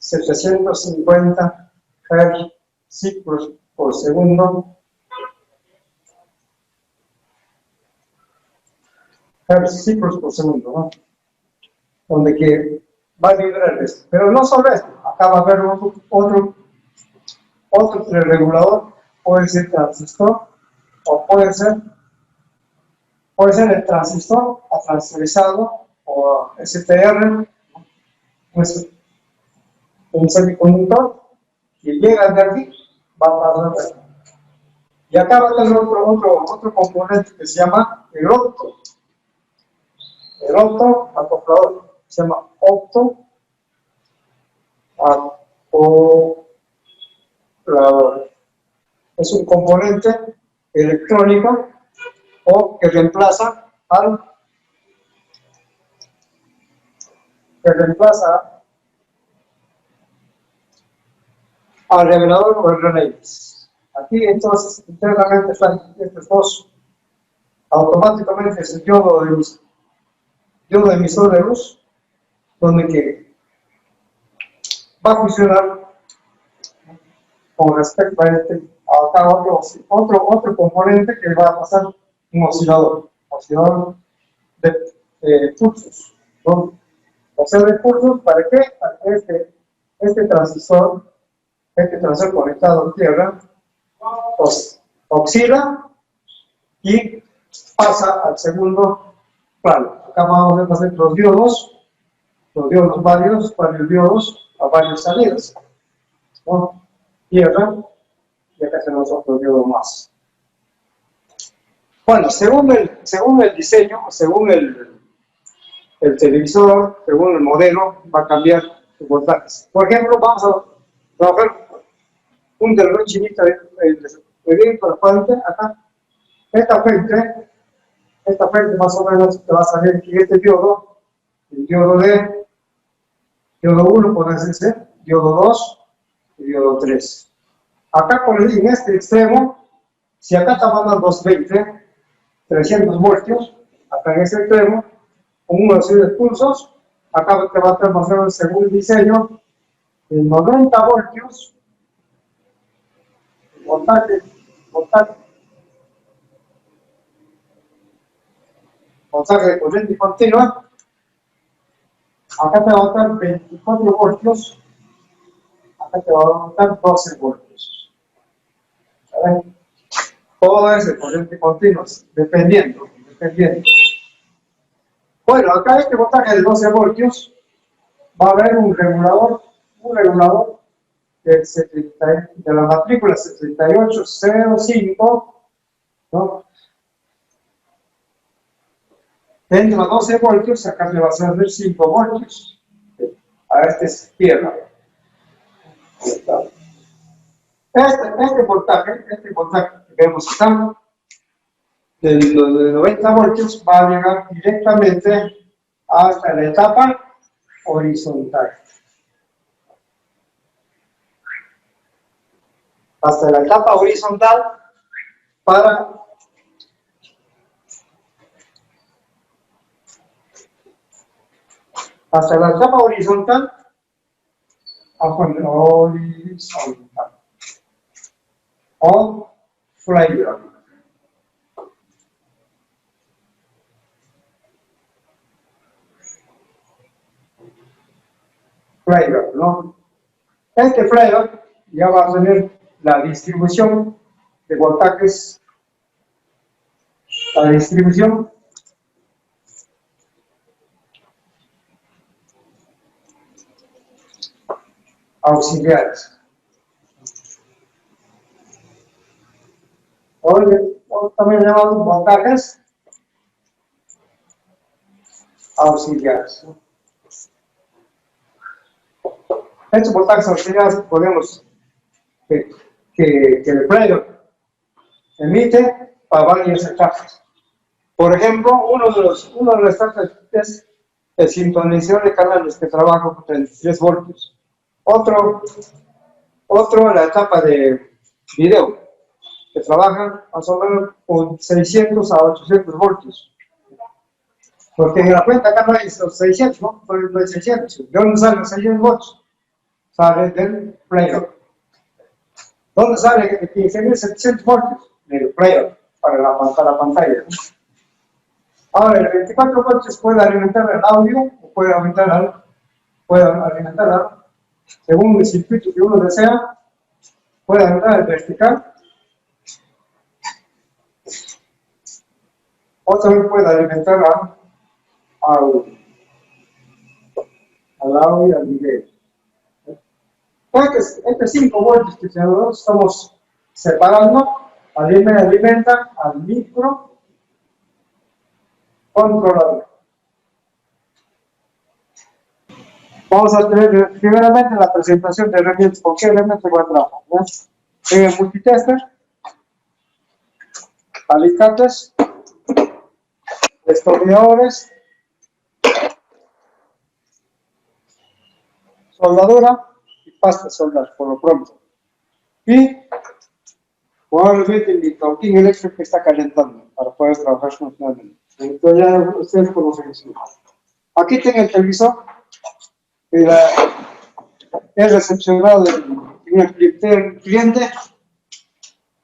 A: 15.750 Hz ciclos por segundo, ¿no? Donde que va a vibrar esto. Pero no solo esto, acá va a haber otro regulador, puede ser transistor o puede ser el transistor a transversado o STR, pues un semiconductor que llega de aquí, va a pasar de aquí. Y acá va a tener otro componente que se llama el opto. El opto acoplador se llama opto acoplador. Es un componente electrónico o que reemplaza al revelador o el relay. Aquí entonces internamente están estos dos. Automáticamente es el diodo emisor de luz, donde que va a funcionar con respecto a acá otro componente que va a pasar un oscilador de pulsos, ¿no? Oscilador de pulsos, ¿para qué? Para que este transistor conectado a tierra, pues oscila y pasa al segundo plano. Acá vamos a hacer los diodos varios diodos a varias salidas, ¿no? Tierra, y acá tenemos otro diodo más. Bueno, según el diseño, según el televisor, según el modelo, va a cambiar su voltaje. Por ejemplo, vamos a trabajar un reloj chinito de la fuente, acá. Esta fuente más o menos te va a salir que este diodo, el diodo D, diodo 1 puede ser, diodo 2 y diodo 3. Acá en este extremo, si acá está mandando 220, 300 voltios, acá en este extremo, con una serie de pulsos, acá te va a transformar según el diseño, de 90 voltios, voltaje de corriente continua, acá te va a dar 24 voltios, acá te va a dar 12 voltios. ¿Saben? Todo es de corriente continua, dependiendo. Bueno, acá este voltaje de 12 voltios va a haber un regulador de la matrícula 7805, ¿no? Dentro de 12 voltios, acá le va a hacer 5 voltios. A este es tierra. Este voltaje que vemos acá, de 90 voltios, va a llegar directamente hasta la etapa horizontal. Hasta la etapa horizontal hasta la etapa horizontal, o flyback. Flyback, ¿no? Este flyback ya va a tener la distribución de voltajes, la distribución auxiliares. o también llamados voltajes auxiliares. Estos voltajes auxiliares podemos que el breadboard emite para varias etapas. Por ejemplo, uno de los etapas es el sintonizador de canales que trabaja con 33 voltios. Otro la etapa de video, que trabaja más o menos con 600 a 800 voltios. Porque en la cuenta acá no hay los 600, ¿no? No hay 600. ¿De dónde salen los 600 voltios? Sale del breadboard. ¿Dónde sale 15.700 voltios? Del breadboard, para la pantalla. Ahora, el 24 voltios puede alimentar el audio o puede alimentar según el circuito que uno desea, puede alimentar el vertical o también puede alimentar al audio y al video. Este 5 voltios que nosotros estamos separando alimenta al micro controlador. Vamos a tener primeramente la presentación de herramientas. ¿Con qué elementos voy a trabajar? En el multitester, alicates, destornilladores, soldadura y pasta de soldar, por lo pronto. Y probablemente mi cautín eléctrico que está calentando para poder trabajar funcionalmente. Entonces ya ustedes conocen eso. Aquí tengo el televisor. Es recepcionado en el cliente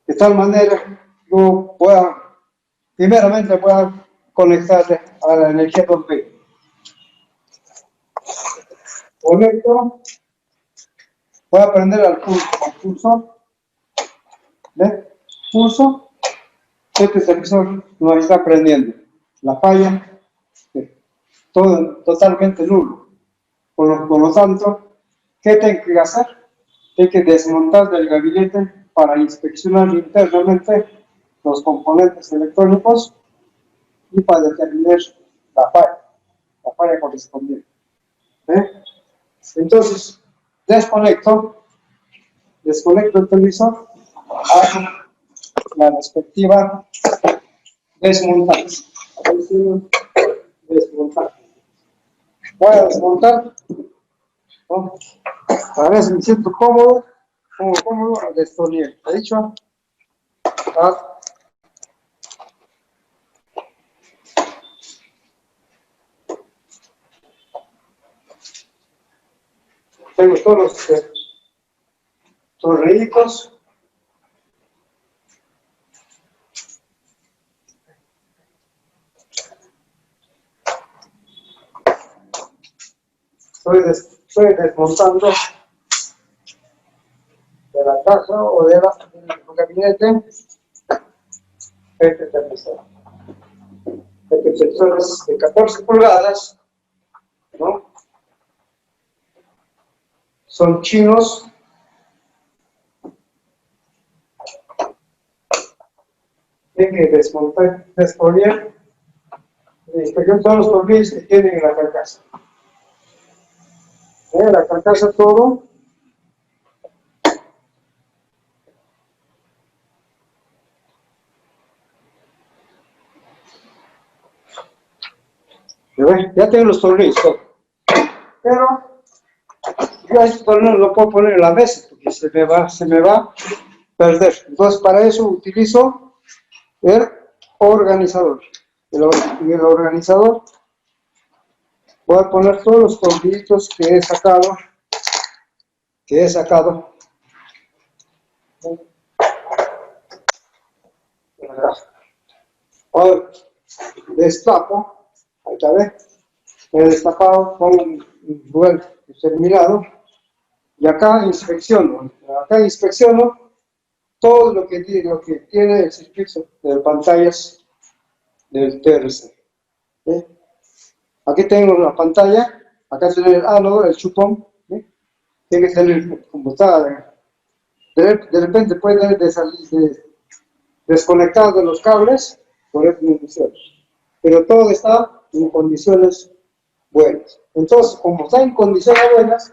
A: de tal manera que yo primeramente pueda conectarle a la energía 2B. Conecto, voy a prender al pulsor, ¿ve? Pulso, este televisor nos está prendiendo. La falla, todo totalmente nulo. Por lo tanto, ¿qué tengo que hacer? Tengo que desmontar del gabinete para inspeccionar internamente los componentes electrónicos y para determinar la falla correspondiente. Entonces, desconecto el televisor, hago la respectiva desmontaje. Voy a desmontar, ¿no? A veces me siento cómodo al destornillar. ¿He dicho? Tengo todos los tornillitos. Estoy desmontando de la caja o del gabinete este televisor. Este televisor es de 14 pulgadas, ¿no? Son chinos. Tienen que desponer todos los tornillos que tienen en la carcasa. La carcasa todo. Ya tengo los tornillos, pero yo a este tornillo no lo puedo poner en la mesa porque se me va a perder. Entonces para eso utilizo el organizador. En el organizador voy a poner todos los tornillitos que he sacado. Ahora destapo, ahí está, he destapado, pongo un lugar determinado y acá inspecciono todo lo que tiene el circuito de pantallas del TRC. Aquí tengo la pantalla, acá tengo el ánodo, el chupón, tiene que tener como está, de repente puede tener desconectado de los cables por estas condiciones. Pero todo está en condiciones buenas. Entonces, como está en condiciones buenas,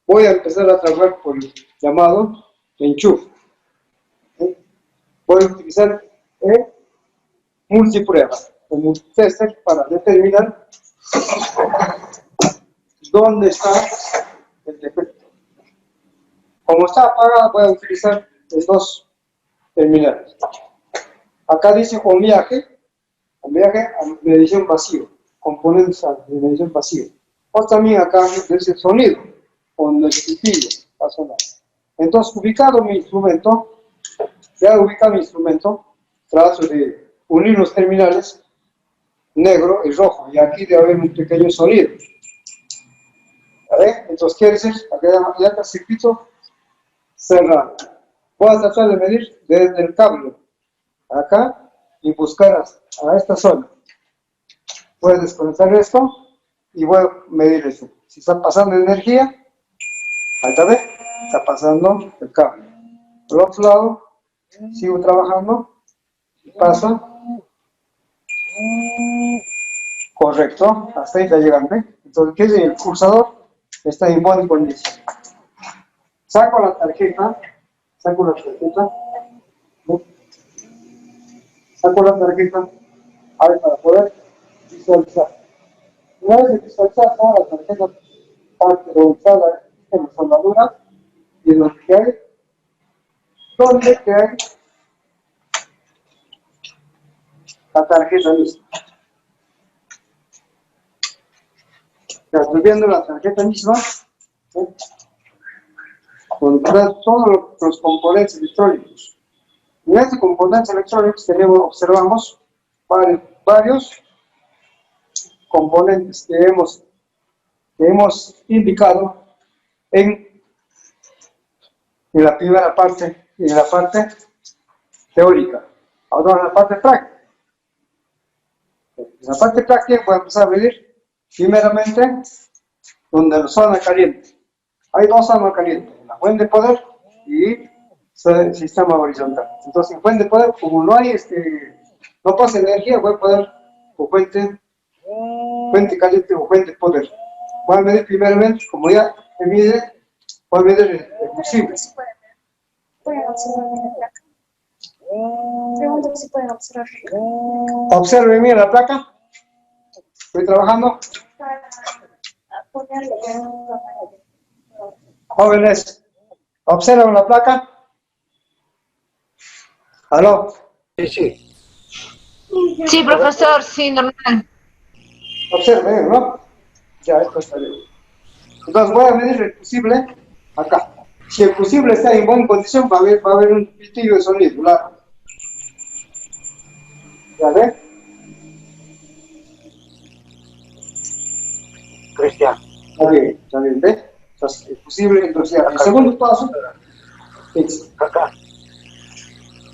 A: voy a empezar a trabajar por el llamado enchufe. Voy a utilizar multiprueba o multitester para determinar dónde está el defecto. Como está apagado, voy a utilizar los dos terminales. Acá dice omiaje a medición pasiva, componentes de medición pasiva. O también acá dice sonido, con el pitillo va a sonar. Entonces, ubicado mi instrumento, trato de unir los terminales negro y rojo, y aquí debe haber un pequeño sonido. ¿Vale? Entonces, quiere decir, acá ya está el circuito cerrado. Voy a tratar de medir desde el cable acá y buscar a esta zona. Voy a desconectar esto y voy a medir esto. Si está pasando energía, ahí está, ¿ve? Está pasando el cable. Por otro lado, sigo trabajando, pasa. Correcto, hasta ahí está llegando. Entonces, ¿qué es? El pulsador está en buena condición. Saco la tarjeta, a ver, para poder visualizar. Una vez visualizada toda la tarjeta categorizada en la soldadura y en lo que hay, donde que hay la tarjeta lista. Ya estoy viendo la tarjeta misma, donde están todos los componentes electrónicos. En estos componentes electrónicos observamos varios componentes que hemos indicado en la primera parte y en la parte teórica. Ahora en la parte práctica. En la parte práctica voy a empezar a medir primeramente donde la zona caliente. Hay dos zonas calientes, la fuente de poder y el sistema horizontal. Entonces en fuente de poder, como no hay no pasa energía, voy a poder o fuente caliente o fuente de poder. Voy a medir primeramente, como ya me mide, voy a medir el fusible.
B: Pueden observar bien la placa. Pregunto si pueden observar.
A: Observen bien la placa. Estoy trabajando.
B: Para ponerle
A: Jóvenes, observan la placa. ¿Aló?
C: Sí. Sí, profesor, sí, normal.
A: Observen, ¿no? Ya, esto está bien. Entonces voy a medir el fusible acá. Si el fusible está en buena condición, va a haber un pitillo de sonido, claro. ¿Ya ve?
C: Cristian.
A: Está bien, ¿ve? Entonces, el fusible, entonces ya. El segundo paso,
C: Acá.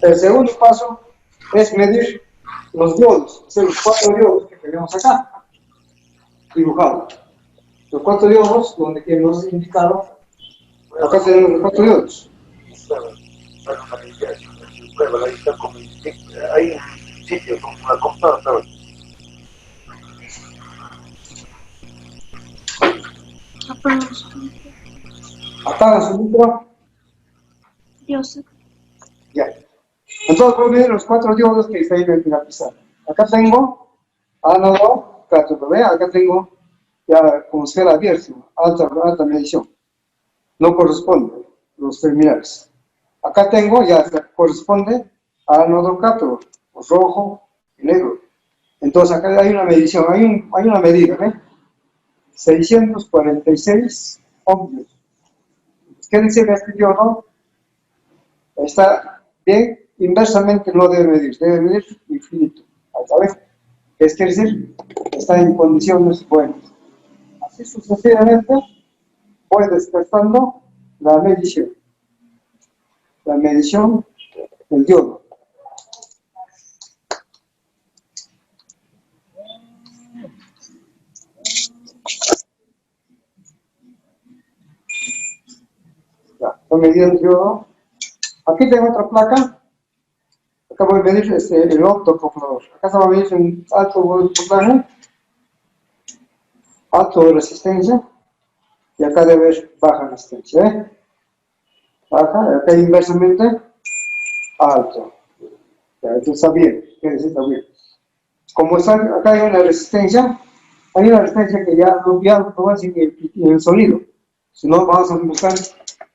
A: el segundo paso es medir los diodos, o sea, los 4 diodos que tenemos acá, dibujados. Los 4 diodos, donde que nos indicaron, acá tenemos los 4 diodos.
C: Hay un sitio con una computadora, ¿sabes?
A: Apagan su micro.
B: Dios.
A: Ya. Entonces voy a medir los 4 diodos que está ahí en la pizarra. Acá tengo ánodo, cátodo, acá tengo ya como si fuera abierto, alta medición. No corresponde los terminales. Acá tengo, ya corresponde a ánodo cátodo, rojo y negro. Entonces acá hay una medición, hay una medida, ¿eh? 646 ohmios. ¿Qué dice este diodo? Está bien, inversamente no debe medir infinito. ¿Sabes? ¿Qué quiere decir? Está en condiciones buenas. Así sucesivamente voy despertando la medición del diodo. Ya, estoy midiendo el diodo. Aquí tengo otra placa acá voy a medir el octo, por favor. Acá se va a medir un alto voltaje, alto de resistencia, y acá debe haber baja resistencia, ¿eh? Baja, acá inversamente, alto. Ya, esto está bien, está bien. Como está, acá hay una resistencia que ya no va a ser el sonido, sino vamos a buscar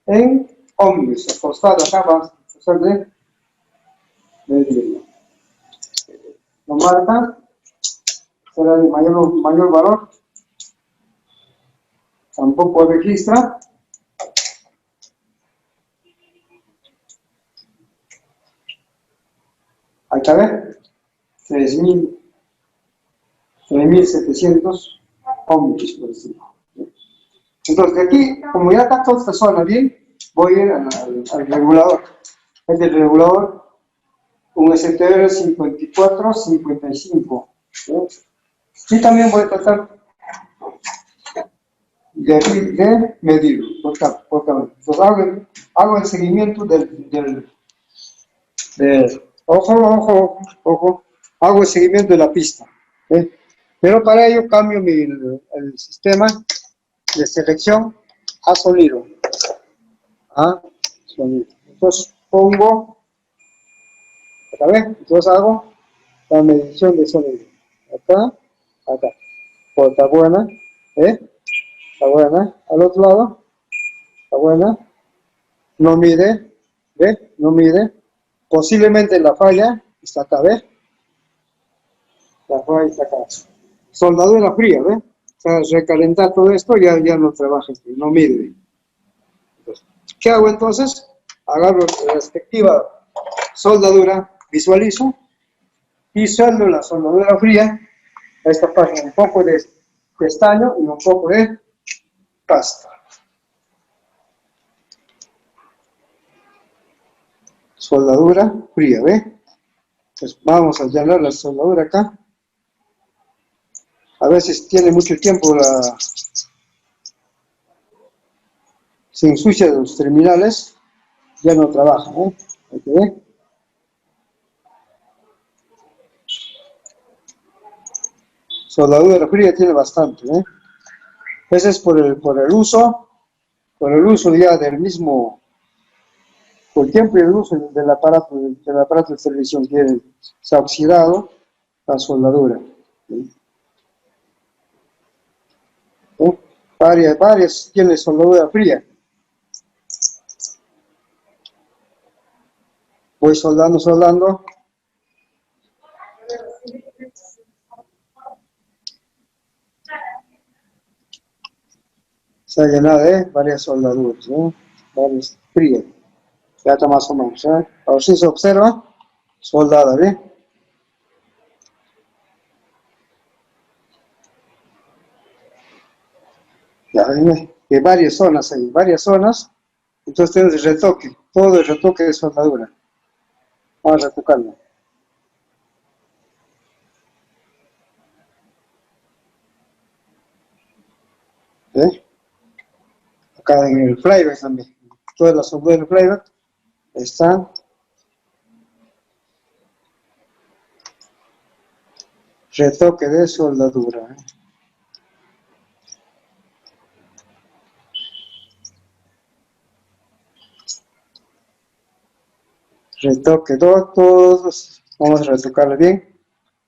A: en ohmios, acostado acá vamos a usar de medirlo. Lo marca, será de mayor valor, tampoco registra. Ahí está, ¿ver? 3.700 ohmios por decirlo. Entonces aquí, como ya está toda esta zona bien, voy a ir al regulador. Este es el regulador, un STR 5455. Y también voy a tratar de medirlo por cada. Entonces hago el seguimiento ojo, hago el seguimiento de la pista. Pero para ello cambio el sistema de selección a sonido. Entonces pongo, otra vez, entonces hago la medición de sonido. Acá. Pues está buena, está buena. Al otro lado, está buena. No mide, no mide. Posiblemente la falla está acá, la falla está acá. Soldadura fría, O sea, recalentar todo esto ya no trabaja, no mide. Entonces, ¿qué hago entonces? Agarro la respectiva soldadura, visualizo y sueldo la soldadura fría a esta página, un poco de estaño y un poco de pasta. Soldadura fría, Entonces vamos a llenar la soldadura acá. A veces tiene mucho tiempo se ensucia los terminales, ya no trabaja, ¿Ve? Soldadura fría tiene bastante, Ese es por el uso ya del mismo, por el tiempo y el uso del aparato de televisión que se ha oxidado la soldadura. Varias tiene soldadura fría. Voy soldando. Se ha llenado de varias soldaduras, varias frías. Ya está más o menos, Ahora sí se observa, soldada, Ya ven, de varias zonas, entonces tenemos el retoque, todo el retoque de soldadura. Vamos a retocarlo. Acá en el flyback también, toda la soldadura del flyback está retoque de soldadura. Retoque, todos, vamos a retocarlo bien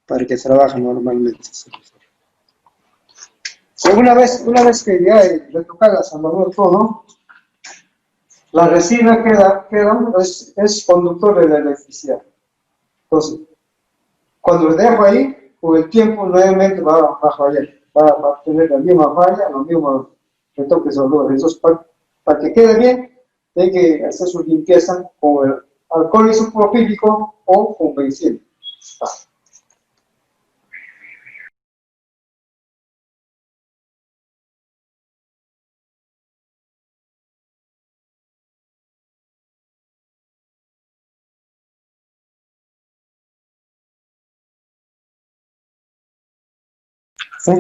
A: para que trabaje normalmente. Una vez que ya retocar la soldadura todo, la resina es conductor de la electricidad. Entonces, cuando lo dejo ahí, con el tiempo nuevamente va a fallar, va a tener la misma falla, los mismos retoques soldadura. Entonces, para que quede bien, hay que hacer su limpieza con el alcohol isopropílico o con benzina. ¿Sí?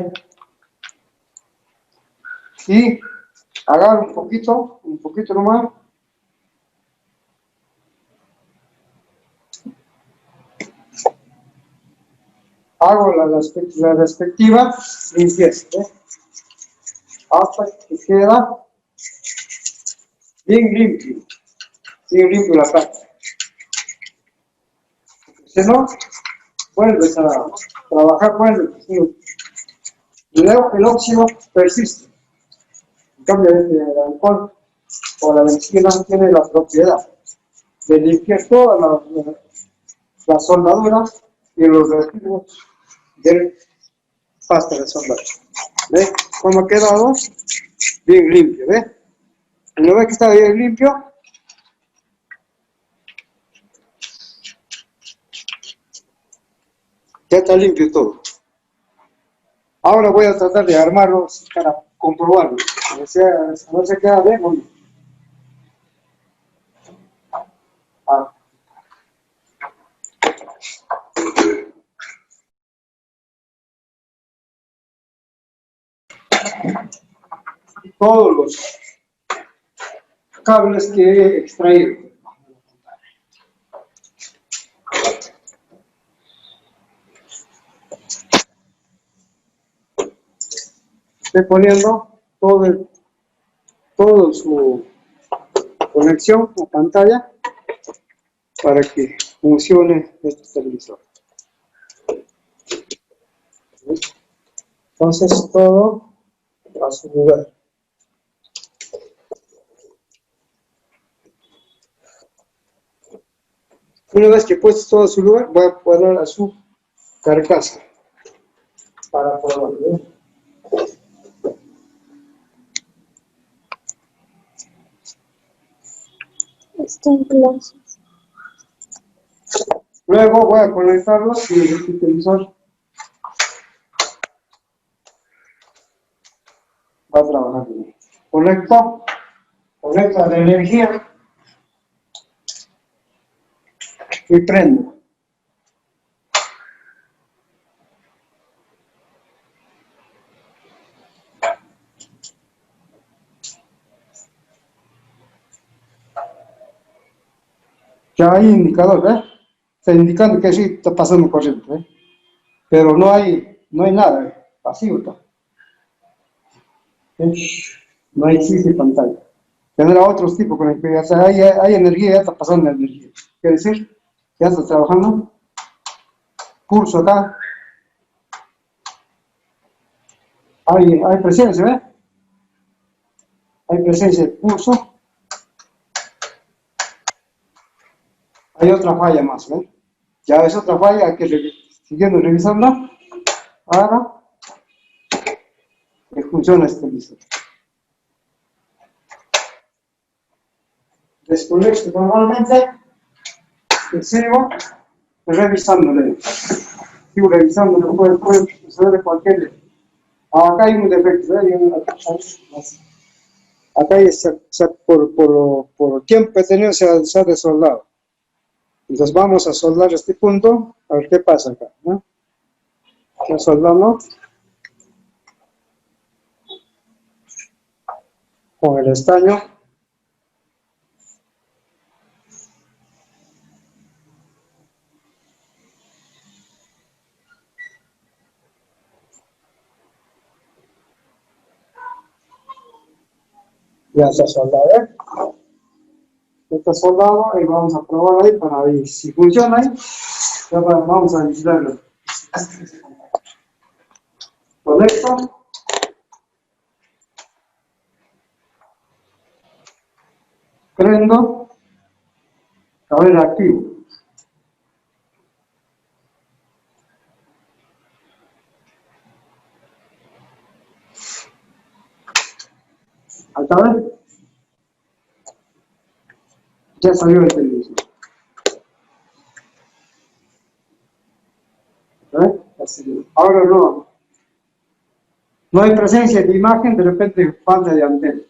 A: Y agarro un poquito nomás. hago la respectiva limpieza, ¿eh? Hasta que queda bien limpio la carta. Si no, vuelves a trabajar, el óxido persiste. En cambio, el alcohol o la benzina tiene la propiedad de limpiar toda la soldadura y los residuos del pasta de soldadura. ¿Ves cómo ha quedado? Bien limpio, ¿ves? Una vez que está bien limpio, ya está limpio todo. Ahora voy a tratar de armarlo para comprobarlo. O sea, no se queda bien o no. Ah. Todos los cables que he extraído. Estoy poniendo todo su conexión a pantalla para que funcione este televisor. Entonces todo a su lugar. Una vez que he puesto todo a su lugar, voy a poner a su carcasa para poder ver.
B: Está en clases.
A: Luego voy a conectarlos y el televisor va a trabajar bien. Conecto la energía y prendo. Ya hay indicador, ¿eh? Está indicando que sí está pasando corriente, ¿eh? Pero no hay nada, pasivo está. ¿Eh? No existe pantalla. Tendrá otros tipos con el que ya hay energía, ya está pasando energía. Quiere decir, ya está trabajando. Pulso acá. Hay presencia, ¿eh? Hay presencia de pulso. Hay otra falla más, ¿eh? Ya es otra falla, hay que siguiendo revisando. Ahora que funciona este televisor. Desconecto normalmente y sigo revisándole. Sigo revisándole, puede suceder cualquier. Acá hay un defecto, ¿eh? Acá por tiempo que he tenido se ha desoldado. Entonces vamos a soldar este punto, a ver qué pasa acá, ¿no? Ya soldamos con el estaño. Ya está soldado, ¿eh? Está soldado y vamos a probar ahí para ver si funciona ahí. Ya vamos a vigilarlo. Conecto. Prendo. Cabel activo. ¿Al cabel? Ya salió el televisor. ¿Eh? Así. Ahora no hay presencia de imagen, de repente falta de antena.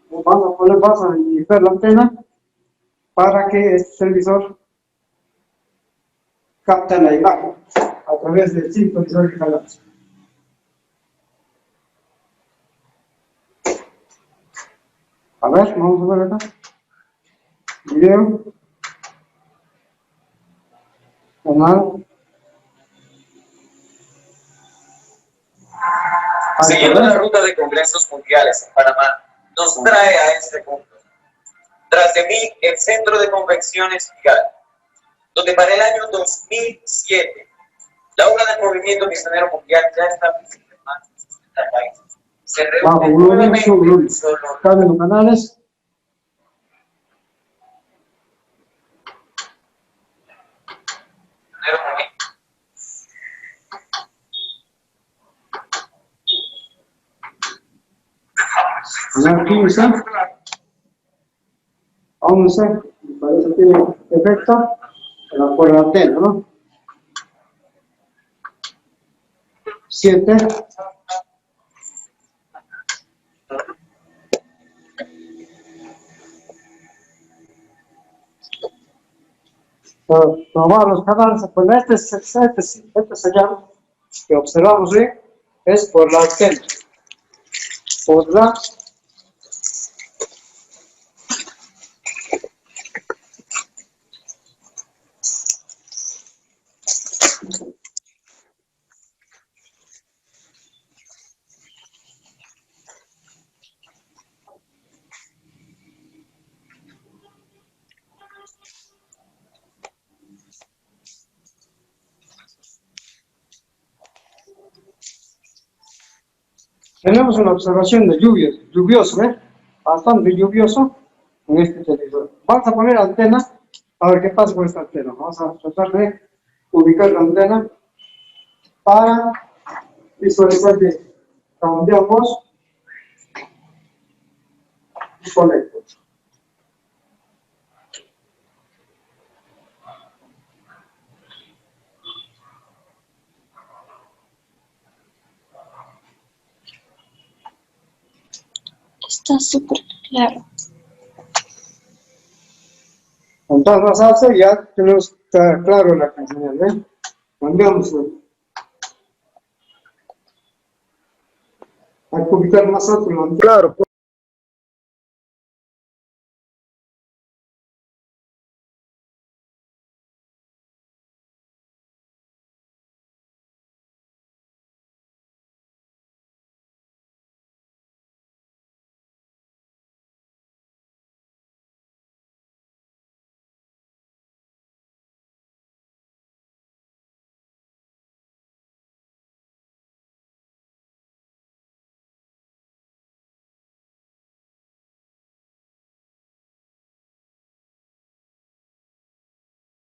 A: Vamos a limpiar la antena para que este televisor capte la imagen a través del sintonizador que jalamos. A ver, vamos a ver acá. Video. Canal.
D: Siguiendo la ruta de congresos mundiales en Panamá, nos trae a este punto. Tras de mí, el Centro de Convenciones GIGAL, donde para el año 2007, la obra del movimiento misionero mundial ya está visible en más de 60 países. Se
A: Bajo
D: reúne
A: gloria,
D: nuevamente
A: su gloria.
D: en solo
A: Cambio los canales.
D: misionero mundial.
A: Canal 15. Vamos a ver, me parece que tiene efecto por la antena, ¿no? 7. Probar los canales, pues este señal que observamos ahí es por la antena. Por la tenemos una observación de lluvioso, ¿eh? Bastante lluvioso en este televisor. Vamos a poner antena, a ver qué pasa con esta antena. Vamos a tratar de ubicar la antena para visualizar que cambiamos y conecto.
B: Está súper claro.
A: Entonces nos hace ya tenemos claro la señal, ¿eh? Cambiamos. Hay que ubicar más alto la antena. Claro.